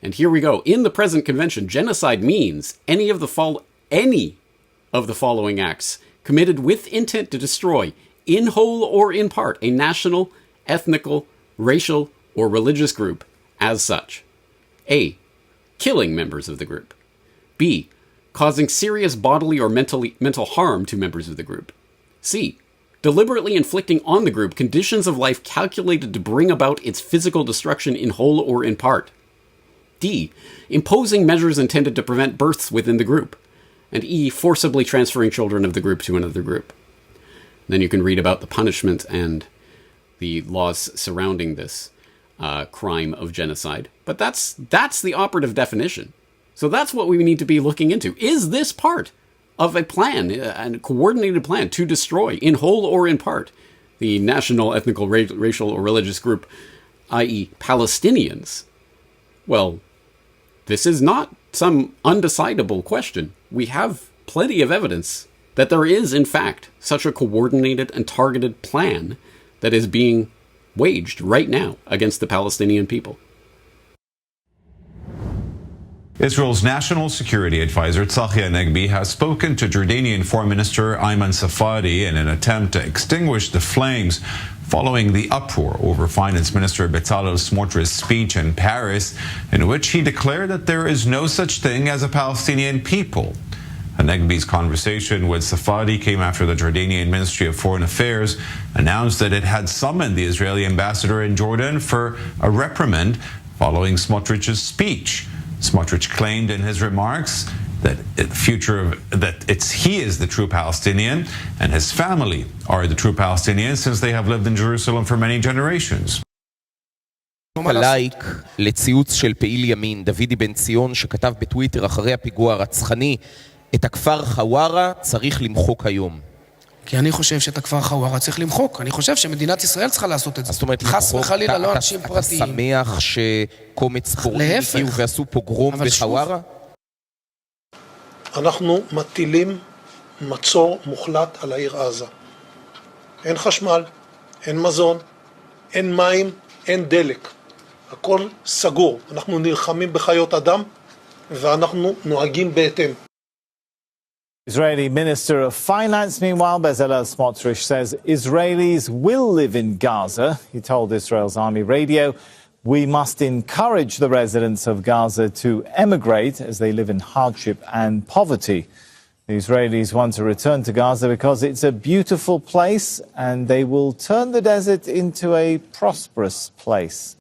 And here we go. In the present convention, genocide means any of the following acts committed with intent to destroy, in whole or in part, a national, ethnical, racial, or religious group as such. A. Killing members of the group. B. Causing serious bodily or mental harm to members of the group. C. Deliberately inflicting on the group conditions of life calculated to bring about its physical destruction in whole or in part. D. Imposing measures intended to prevent births within the group. And E. Forcibly transferring children of the group to another group. Then you can read about the punishment and the laws surrounding this crime of genocide. But that's the operative definition. So that's what we need to be looking into. Is this part of a plan, a coordinated plan to destroy, in whole or in part, the national, ethnical, racial, or religious group, i.e. Palestinians? Well, this is not some undecidable question. We have plenty of evidence that there is, in fact, such a coordinated and targeted plan that is being waged right now against the Palestinian people.
Israel's national security advisor Tzachi Hanegbi has spoken to Jordanian Foreign Minister Ayman Safadi in an attempt to extinguish the flames following the uproar over Finance Minister Bezalel Smotrich's speech in Paris, in which he declared that there is no such thing as a Palestinian people. Hanegbi's conversation with Safadi came after the Jordanian Ministry of Foreign Affairs announced that it had summoned the Israeli ambassador in Jordan for a reprimand following Smotrich's speech. Smotrich claimed in his remarks that he is the true Palestinian and his family are the true Palestinians since they have lived in Jerusalem for many generations.
לייק לציוץ של פעיל ימין דוידי בן ציון שכתב בטוויטר אחרי הפיגוע הרצחני את הכפר חווארה צריך למחוק היום.
כי אני חושב שאת הכפר חווארה צריך למחוק. אני חושב שמדינת ישראל צריכה לעשות את זה.
זאת אומרת,
חס וחלילה לא אנשים פרטיים.
אתה שמח שקומץ פורעים הגיעו ועשו פוגרום בחווארה?
אנחנו מטילים מצור מוחלט על העיר עזה. אין חשמל, אין מזון, אין מים, אין דלק. הכל סגור. אנחנו נלחמים בחיות אדם ואנחנו נוהגים בהתאם.
Israeli Minister of Finance, meanwhile, Bezalel Smotrich says Israelis will live in Gaza. He told Israel's Army Radio, "We must encourage the residents of Gaza to emigrate as they live in hardship and poverty." The Israelis want to return to Gaza because it's a beautiful place and they will turn the desert into a prosperous place.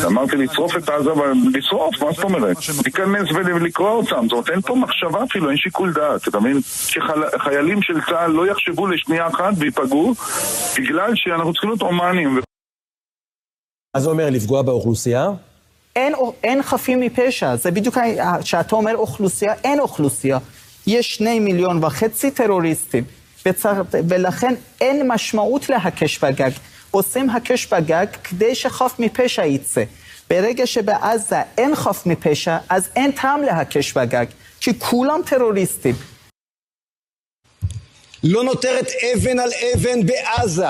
אמרתי לצרוף את עזה, לשרוף, מה זאת אומרת? להיכנס ולקרוא אותם, זאת אומרת, אין פה מחשבה אפילו, אין שיקול דעת, אתה מבין? שחיילים של צה"ל לא יחשבו לשנייה אחת ויפגעו, בגלל שאנחנו צריכים להיות הומניים.
אז זה אומר לפגוע באוכלוסייה?
אין חפים מפשע, זה בדיוק שאתה אומר אוכלוסייה, אין אוכלוסייה. יש 2.5 מיליון טרוריסטים, ולכן אין משמעות להקש בגג. עושים הקש בגג כדי שחף מפשע יצא. ברגע שבעזה אין חף מפשע, אז אין טעם להקש בגג, כי כולם טרוריסטים.
לא נותרת אבן על אבן בעזה.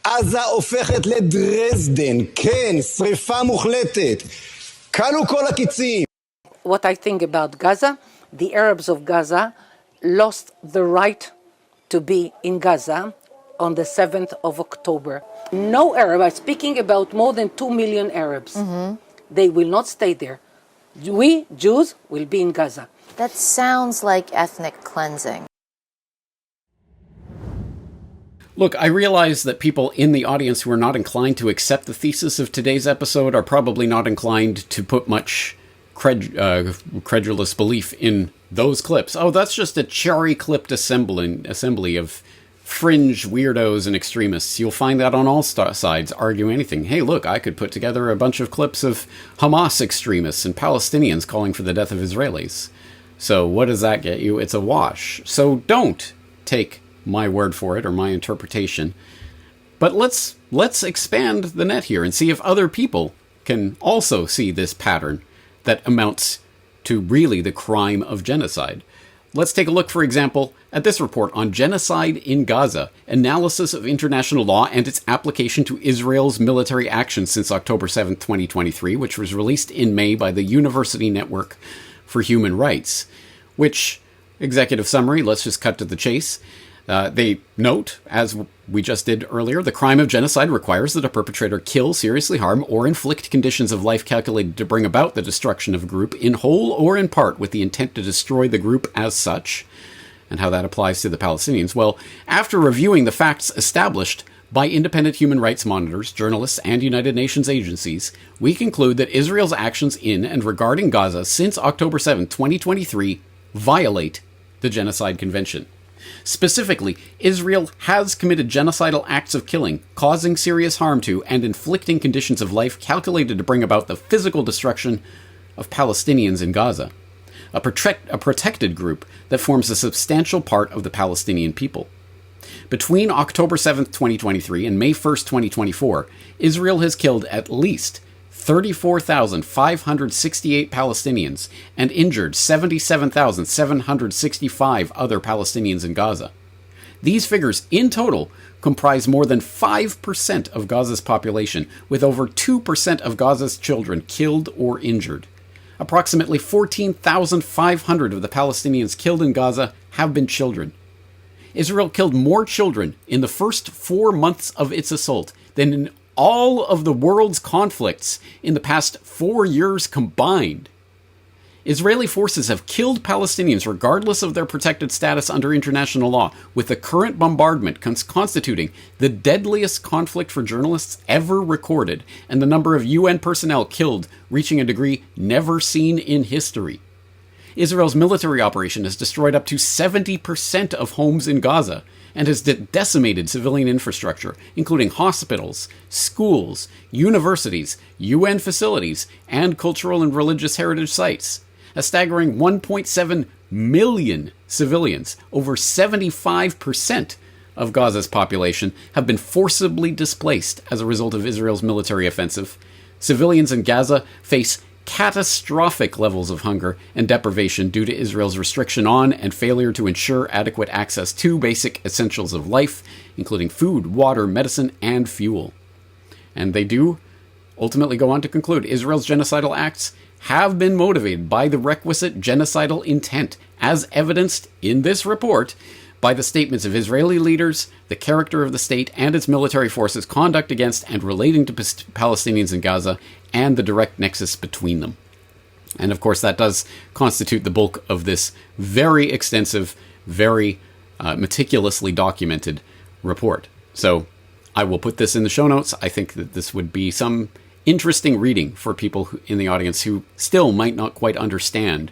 עזה הופכת לדרזדן, כן, שריפה מוחלטת. כלו כל הקיצים.
What I think about Gaza, the Arabs of Gaza lost the right to be in Gaza on the 7th of October. No Arab, I'm speaking about more than 2 million Arabs. They will not stay there. We, Jews, will be in Gaza.
That sounds like ethnic cleansing.
Look, I realize that people in the audience who are not inclined to accept the thesis of today's episode are probably not inclined to put much credulous belief in those clips. Oh, that's just a cherry-clipped assembly of fringe weirdos and extremists. You'll find that on all sides arguing anything. Hey, look, I could put together a bunch of clips of Hamas extremists and Palestinians calling for the death of Israelis. So what does that get you? It's a wash. So don't take my word for it or my interpretation. But let's expand the net here and see if other people can also see this pattern that amounts to really the crime of genocide. Let's take a look, for example, at this report on genocide in Gaza, analysis of international law and its application to Israel's military actions since October 7, 2023, which was released in May by the University Network for Human Rights, which, executive summary, let's just cut to the chase. They note, as we just did earlier, the crime of genocide requires that a perpetrator kill, seriously harm, or inflict conditions of life calculated to bring about the destruction of a group in whole or in part with the intent to destroy the group as such, and how that applies to the Palestinians. Well, after reviewing the facts established by independent human rights monitors, journalists, and United Nations agencies, we conclude that Israel's actions in and regarding Gaza since October 7, 2023 violate the Genocide Convention. Specifically, Israel has committed genocidal acts of killing, causing serious harm to, and inflicting conditions of life calculated to bring about the physical destruction of Palestinians in Gaza, a protected group that forms a substantial part of the Palestinian people. Between October 7, 2023 and May 1, 2024, Israel has killed at least 34,568 Palestinians and injured 77,765 other Palestinians in Gaza. These figures, in total, comprise more than 5% of Gaza's population, with over 2% of Gaza's children killed or injured. Approximately 14,500 of the Palestinians killed in Gaza have been children. Israel killed more children in the first 4 months of its assault than in all of the world's conflicts in the past 4 years combined. Israeli forces have killed Palestinians regardless of their protected status under international law, with the current bombardment constituting the deadliest conflict for journalists ever recorded, and the number of UN personnel killed reaching a degree never seen in history. Israel's military operation has destroyed up to 70% of homes in Gaza, and has decimated civilian infrastructure, including hospitals, schools, universities, UN facilities, and cultural and religious heritage sites. A staggering 1.7 million civilians, over 75% of Gaza's population, have been forcibly displaced as a result of Israel's military offensive. Civilians in Gaza face catastrophic levels of hunger and deprivation due to Israel's restriction on and failure to ensure adequate access to basic essentials of life, including food, water, medicine, and fuel. And they do ultimately go on to conclude Israel's genocidal acts have been motivated by the requisite genocidal intent, as evidenced in this report by the statements of Israeli leaders, the character of the state and its military forces' conduct against and relating to Palestinians in Gaza, and the direct nexus between them. And of course, that does constitute the bulk of this very extensive, very meticulously documented report. So I will put this in the show notes. I think that this would be some interesting reading for people in the audience who still might not quite understand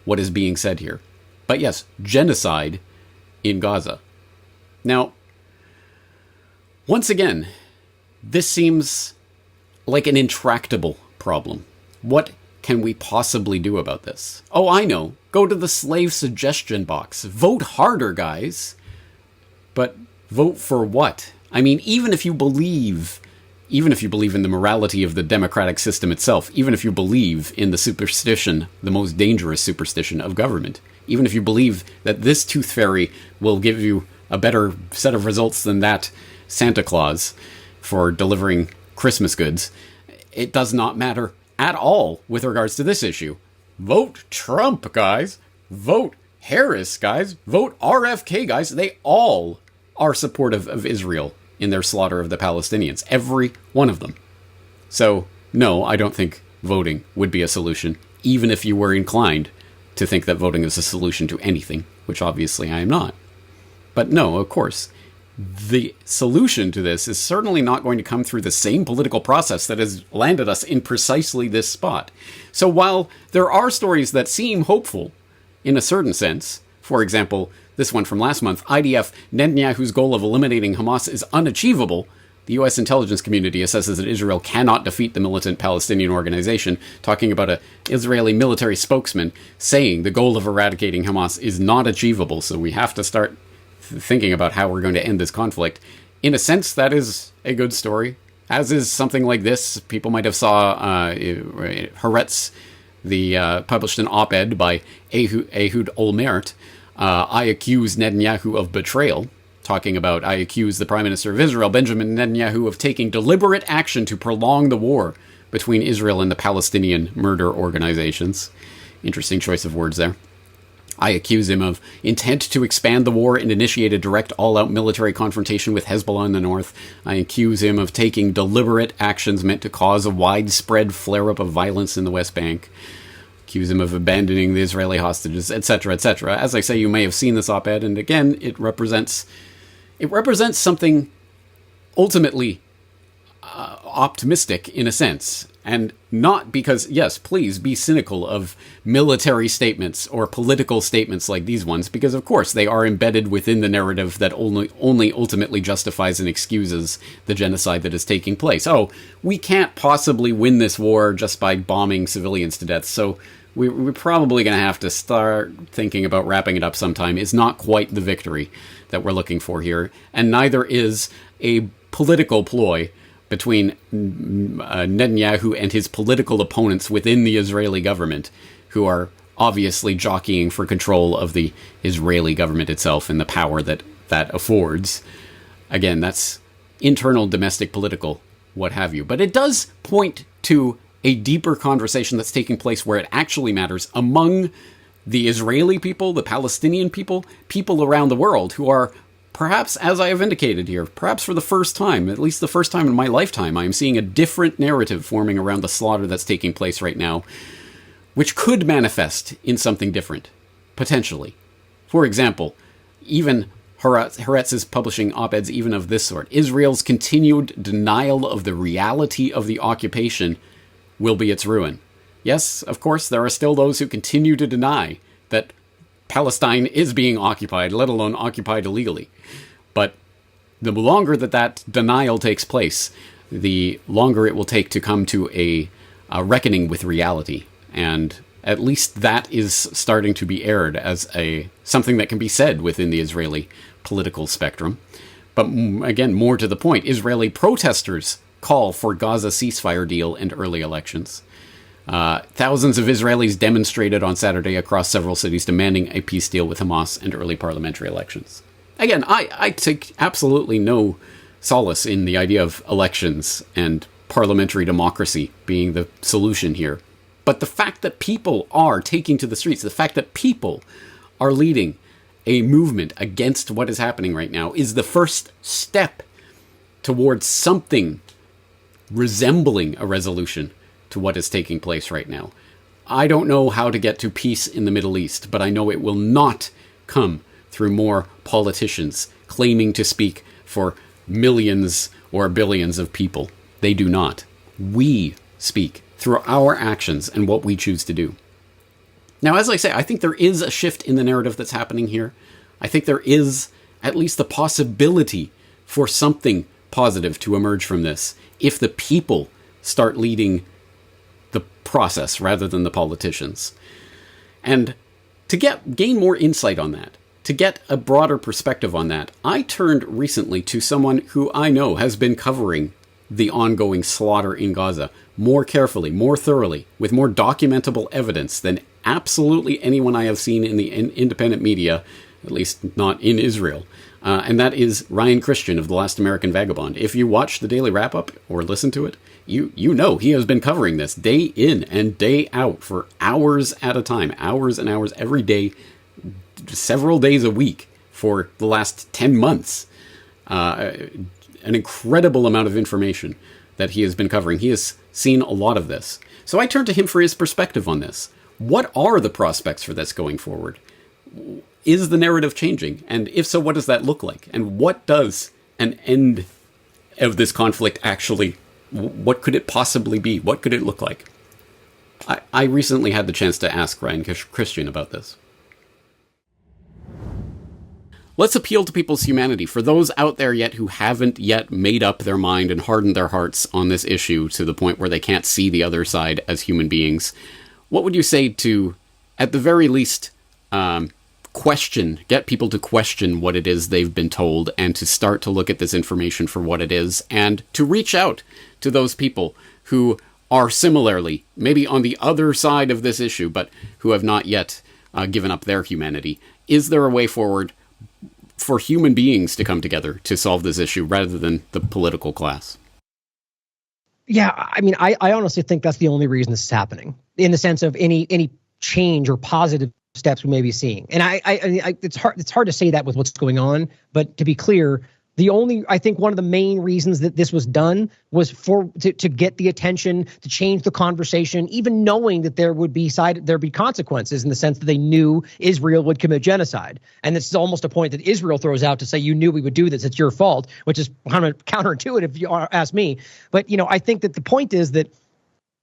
what is being said here. But yes, genocide in Gaza. Now, once again, this seems like an intractable problem. What can we possibly do about this? Oh, I know. Go to the slave suggestion box. Vote harder, guys. But vote for what? I mean, even if you believe in the morality of the democratic system itself, even if you believe in the superstition, the most dangerous superstition of government, even if you believe that this tooth fairy will give you a better set of results than that Santa Claus for delivering Christmas goods, it does not matter at all with regards to this issue. Vote Trump, guys. Vote Harris, guys. Vote RFK, guys. They all are supportive of Israel in their slaughter of the Palestinians. Every one of them. So, no, I don't think voting would be a solution, even if you were inclined to think that voting is a solution to anything, which obviously I am not. But no, of course, the solution to this is certainly not going to come through the same political process that has landed us in precisely this spot. So while there are stories that seem hopeful in a certain sense, for example, this one from last month, IDF, Netanyahu's goal of eliminating Hamas is unachievable. The U.S. intelligence community assesses that Israel cannot defeat the militant Palestinian organization, talking about an Israeli military spokesman saying the goal of eradicating Hamas is not achievable, so we have to start thinking about how we're going to end this conflict. In a sense, that is a good story, as is something like this. People might have saw Haaretz, published an op-ed by Ehud Olmert, I accuse Netanyahu of betrayal, talking about, I accuse the Prime Minister of Israel, Benjamin Netanyahu, of taking deliberate action to prolong the war between Israel and the Palestinian murder organizations. Interesting choice of words there. I accuse him of intent to expand the war and initiate a direct all-out military confrontation with Hezbollah in the north. I accuse him of taking deliberate actions meant to cause a widespread flare-up of violence in the West Bank. Accuse him of abandoning the Israeli hostages, etc., etc. As I say, you may have seen this op-ed, and again, it represents something ultimately optimistic in a sense. And not because, yes, please be cynical of military statements or political statements like these ones, because of course they are embedded within the narrative that only ultimately justifies and excuses the genocide that is taking place. Oh, we can't possibly win this war just by bombing civilians to death, so we're probably going to have to start thinking about wrapping it up sometime. It's not quite the victory that we're looking for here, and neither is a political ploy between Netanyahu and his political opponents within the Israeli government, who are obviously jockeying for control of the Israeli government itself and the power that affords. Again, that's internal, domestic, political, what have you. But it does point to a deeper conversation that's taking place where it actually matters among the Israeli people, the Palestinian people, people around the world who are, perhaps, as I have indicated here, perhaps for the first time, at least the first time in my lifetime, I am seeing a different narrative forming around the slaughter that's taking place right now, which could manifest in something different, potentially. For example, even Haaretz is publishing op-eds even of this sort. Israel's continued denial of the reality of the occupation will be its ruin. Yes, of course, there are still those who continue to deny that Palestine is being occupied, let alone occupied illegally. But the longer that denial takes place, the longer it will take to come to a reckoning with reality. And at least that is starting to be aired as something that can be said within the Israeli political spectrum. But again, more to the point, Israeli protesters call for Gaza ceasefire deal and early elections. Thousands of Israelis demonstrated on Saturday across several cities demanding a peace deal with Hamas and early parliamentary elections. Again, I take absolutely no solace in the idea of elections and parliamentary democracy being the solution here. But the fact that people are taking to the streets, the fact that people are leading a movement against what is happening right now is the first step towards something resembling a resolution to what is taking place right now. I don't know how to get to peace in the Middle East, but I know it will not come through more politicians claiming to speak for millions or billions of people. They do not. We speak through our actions and what we choose to do. Now, as I say, I think there is a shift in the narrative that's happening here. I think there is at least the possibility for something positive to emerge from this if the people start leading the process rather than the politicians. And to gain more insight on that, to get a broader perspective on that, I turned recently to someone who I know has been covering the ongoing slaughter in Gaza more carefully, more thoroughly, with more documentable evidence than absolutely anyone I have seen in the independent media, at least not in Israel. And that is Ryan Christian of The Last American Vagabond. If you watch the Daily Wrap-Up or listen to it, you know he has been covering this day in and day out for hours at a time, hours and hours every day, several days a week for the last 10 months. An incredible amount of information that he has been covering. He has seen a lot of this. So I turned to him for his perspective on this. What are the prospects for this going forward? Is the narrative changing? And if so, what does that look like? And what does an end of this conflict actually, what could it possibly be? What could it look like? I recently had the chance to ask Ryan Christian about this. Let's appeal to people's humanity. For those out there yet who haven't yet made up their mind and hardened their hearts on this issue to the point where they can't see the other side as human beings, what would you say to, at the very least, get people to question what it is they've been told and to start to look at this information for what it is and to reach out to those people who are similarly, maybe on the other side of this issue, but who have not yet given up their humanity? Is there a way forward for human beings to come together to solve this issue rather than the political class?
Yeah, I mean, I honestly think that's the only reason this is happening, in the sense of any change or positive steps we may be seeing. And it's hard to say that with what's going on, but to be clear, I think one of the main reasons that this was done was to get the attention, to change the conversation, even knowing that there'd be consequences, in the sense that they knew Israel would commit genocide. And this is almost a point that Israel throws out to say, you knew we would do this, it's your fault, which is kind of counterintuitive if you ask me. But, I think that the point is that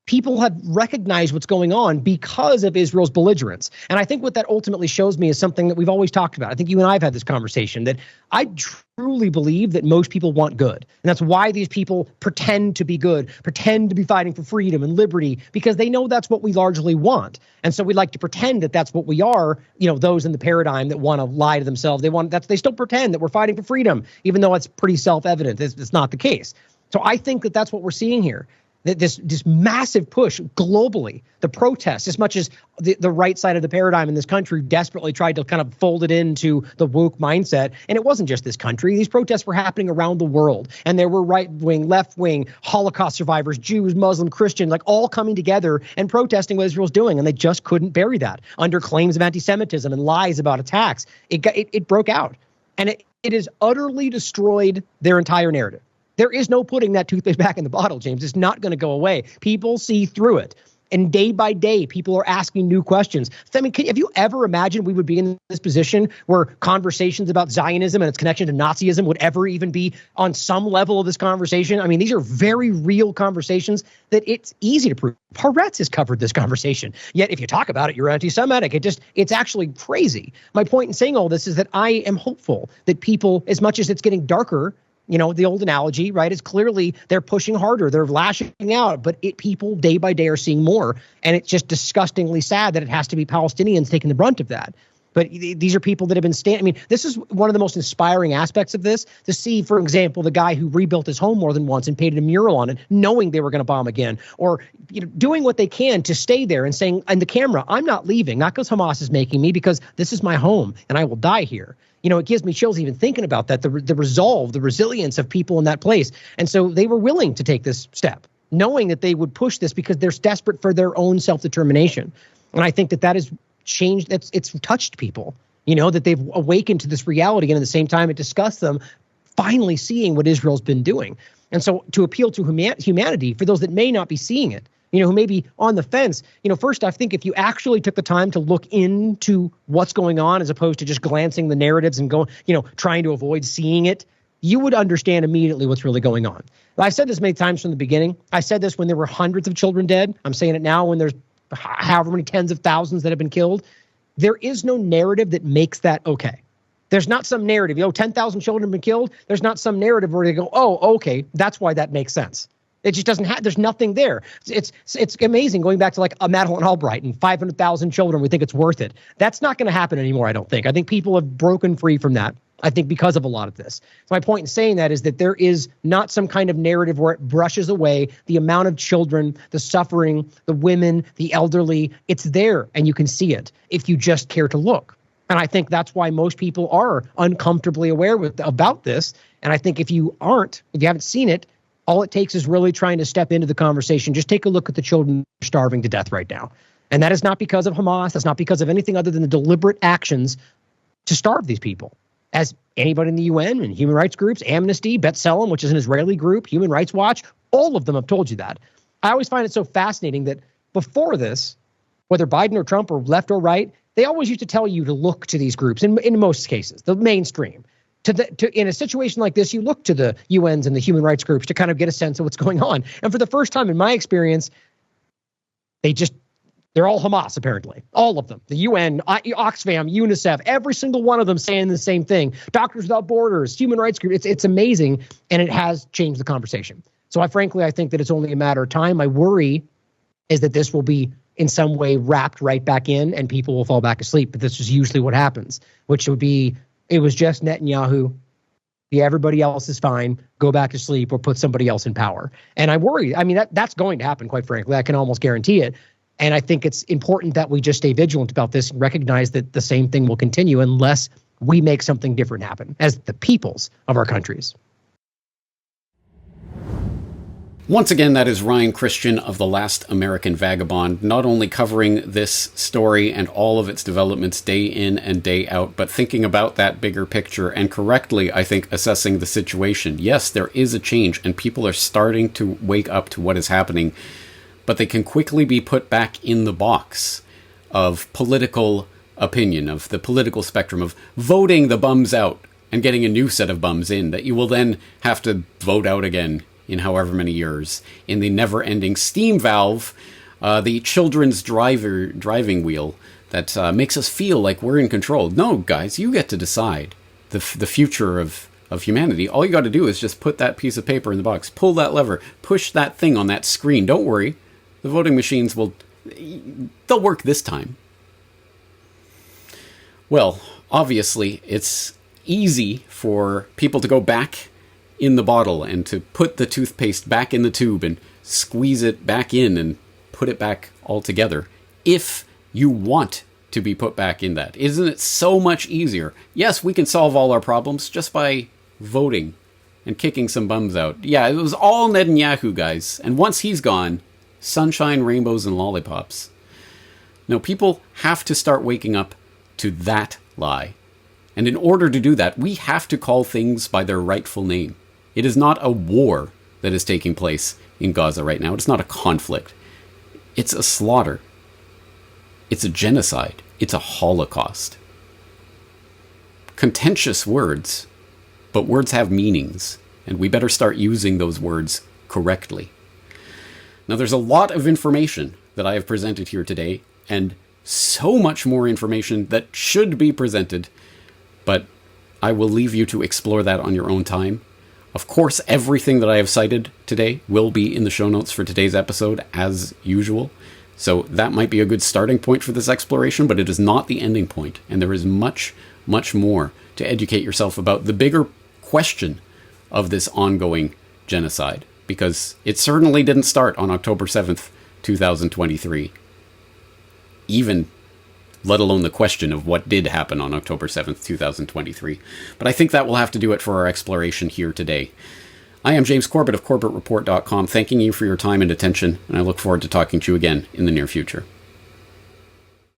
people have recognized what's going on because of Israel's belligerence. And I think what that ultimately shows me is something that we've always talked about. I think you and I have had this conversation, that I truly believe that most people want good. And that's why these people pretend to be good, pretend to be fighting for freedom and liberty, because they know that's what we largely want. And so we like to pretend that that's what we are, those in the paradigm that want to lie to themselves. They still pretend that we're fighting for freedom, even though it's pretty self-evident. It's not the case. So I think that that's what we're seeing here. This massive push globally, the protests, as much as the right side of the paradigm in this country desperately tried to kind of fold it into the woke mindset. And it wasn't just this country. These protests were happening around the world. And there were right-wing, left-wing, Holocaust survivors, Jews, Muslim, Christian, all coming together and protesting what Israel's doing. And they just couldn't bury that under claims of anti-Semitism and lies about attacks. It broke out. And it has utterly destroyed their entire narrative. There is no putting that toothpaste back in the bottle, James. It's not going to go away. People see through it. And day by day, people are asking new questions. I mean, have you ever imagined we would be in this position where conversations about Zionism and its connection to Nazism would ever even be on some level of this conversation? I mean, these are very real conversations that it's easy to prove. Haaretz has covered this conversation. Yet if you talk about it, you're anti-Semitic. It's actually crazy. My point in saying all this is that I am hopeful that people, as much as it's getting darker, the old analogy, right, is clearly they're pushing harder. They're lashing out. But people day by day are seeing more. And it's just disgustingly sad that it has to be Palestinians taking the brunt of that. But these are people that have been standing. I mean, this is one of the most inspiring aspects of this, to see, for example, the guy who rebuilt his home more than once and painted a mural on it, knowing they were going to bomb again, or doing what they can to stay there and saying on the camera, I'm not leaving, not because Hamas is making me, because this is my home and I will die here. It gives me chills even thinking about that, the resolve, the resilience of people in that place. And so they were willing to take this step, knowing that they would push this because they're desperate for their own self-determination. And I think that has changed, it's touched people, that they've awakened to this reality. And at the same time, it discussed them finally seeing what Israel's been doing. And so to appeal to humanity, for those that may not be seeing it, who may be on the fence, first, I think if you actually took the time to look into what's going on, as opposed to just glancing the narratives and trying to avoid seeing it, you would understand immediately what's really going on. I've said this many times from the beginning. I said this when there were hundreds of children dead. I'm saying it now when there's however many tens of thousands that have been killed. There is no narrative that makes that okay. There's not some narrative, 10,000 children have been killed. There's not some narrative where they go, oh, okay, that's why that makes sense. It just doesn't have, there's nothing there. It's amazing going back to a Madeleine Albright and 500,000 children. We think it's worth it. That's not going to happen anymore, I don't think. I think people have broken free from that, I think, because of a lot of this. So my point in saying that is that there is not some kind of narrative where it brushes away the amount of children, the suffering, the women, the elderly. It's there, and you can see it if you just care to look. And I think that's why most people are uncomfortably aware about this. And I think if you haven't seen it, all it takes is really trying to step into the conversation. Just take a look at the children starving to death right now. And that is not because of Hamas. That's not because of anything other than the deliberate actions to starve these people. As anybody in the UN and human rights groups, Amnesty, B'Tselem, which is an Israeli group, Human Rights Watch, all of them have told you that. I always find it so fascinating that before this, whether Biden or Trump or left or right, they always used to tell you to look to these groups in most cases, the mainstream. In a situation like this, you look to the UNs and the human rights groups to kind of get a sense of what's going on. And for the first time in my experience, they're all Hamas, apparently. All of them. The UN, Oxfam, UNICEF, every single one of them saying the same thing. Doctors Without Borders, human rights groups. It's amazing, and it has changed the conversation. So I think that it's only a matter of time. My worry is that this will be in some way wrapped right back in, and people will fall back asleep. But this is usually what happens, which would be, it was just Netanyahu. Yeah, everybody else is fine. Go back to sleep or put somebody else in power. And I worry. I mean, that's going to happen, quite frankly. I can almost guarantee it. And I think it's important that we just stay vigilant about this and recognize that the same thing will continue unless we make something different happen as the peoples of our countries.
Once again, that is Ryan Christian of The Last American Vagabond, not only covering this story and all of its developments day in and day out, but thinking about that bigger picture and correctly, I think, assessing the situation. Yes, there is a change and people are starting to wake up to what is happening, but they can quickly be put back in the box of political opinion, of the political spectrum, of voting the bums out and getting a new set of bums in that you will then have to vote out again in however many years, in the never-ending steam valve, the children's driving wheel that makes us feel like we're in control. No, guys, you get to decide the future of humanity. All you got to do is just put that piece of paper in the box, pull that lever, push that thing on that screen. Don't worry, the voting machines they'll work this time. Well, obviously, it's easy for people to go back in the bottle and to put the toothpaste back in the tube and squeeze it back in and put it back all together. If you want to be put back in that, isn't it so much easier? Yes, we can solve all our problems just by voting and kicking some bums out. Yeah, it was all Netanyahu, guys. And once he's gone, sunshine, rainbows, and lollipops. No, people have to start waking up to that lie. And in order to do that, we have to call things by their rightful name. It is not a war that is taking place in Gaza right now. It's not a conflict. It's a slaughter. It's a genocide. It's a Holocaust. Contentious words, but words have meanings, and we better start using those words correctly. Now, there's a lot of information that I have presented here today, and so much more information that should be presented, but I will leave you to explore that on your own time. Of course, everything that I have cited today will be in the show notes for today's episode, as usual. So that might be a good starting point for this exploration, but it is not the ending point. And there is much, much more to educate yourself about the bigger question of this ongoing genocide, because it certainly didn't start on October 7th, 2023. Even let alone the question of what did happen on October 7th, 2023. But I think that will have to do it for our exploration here today. I am James Corbett of CorbettReport.com, thanking you for your time and attention, and I look forward to talking to you again in the near future.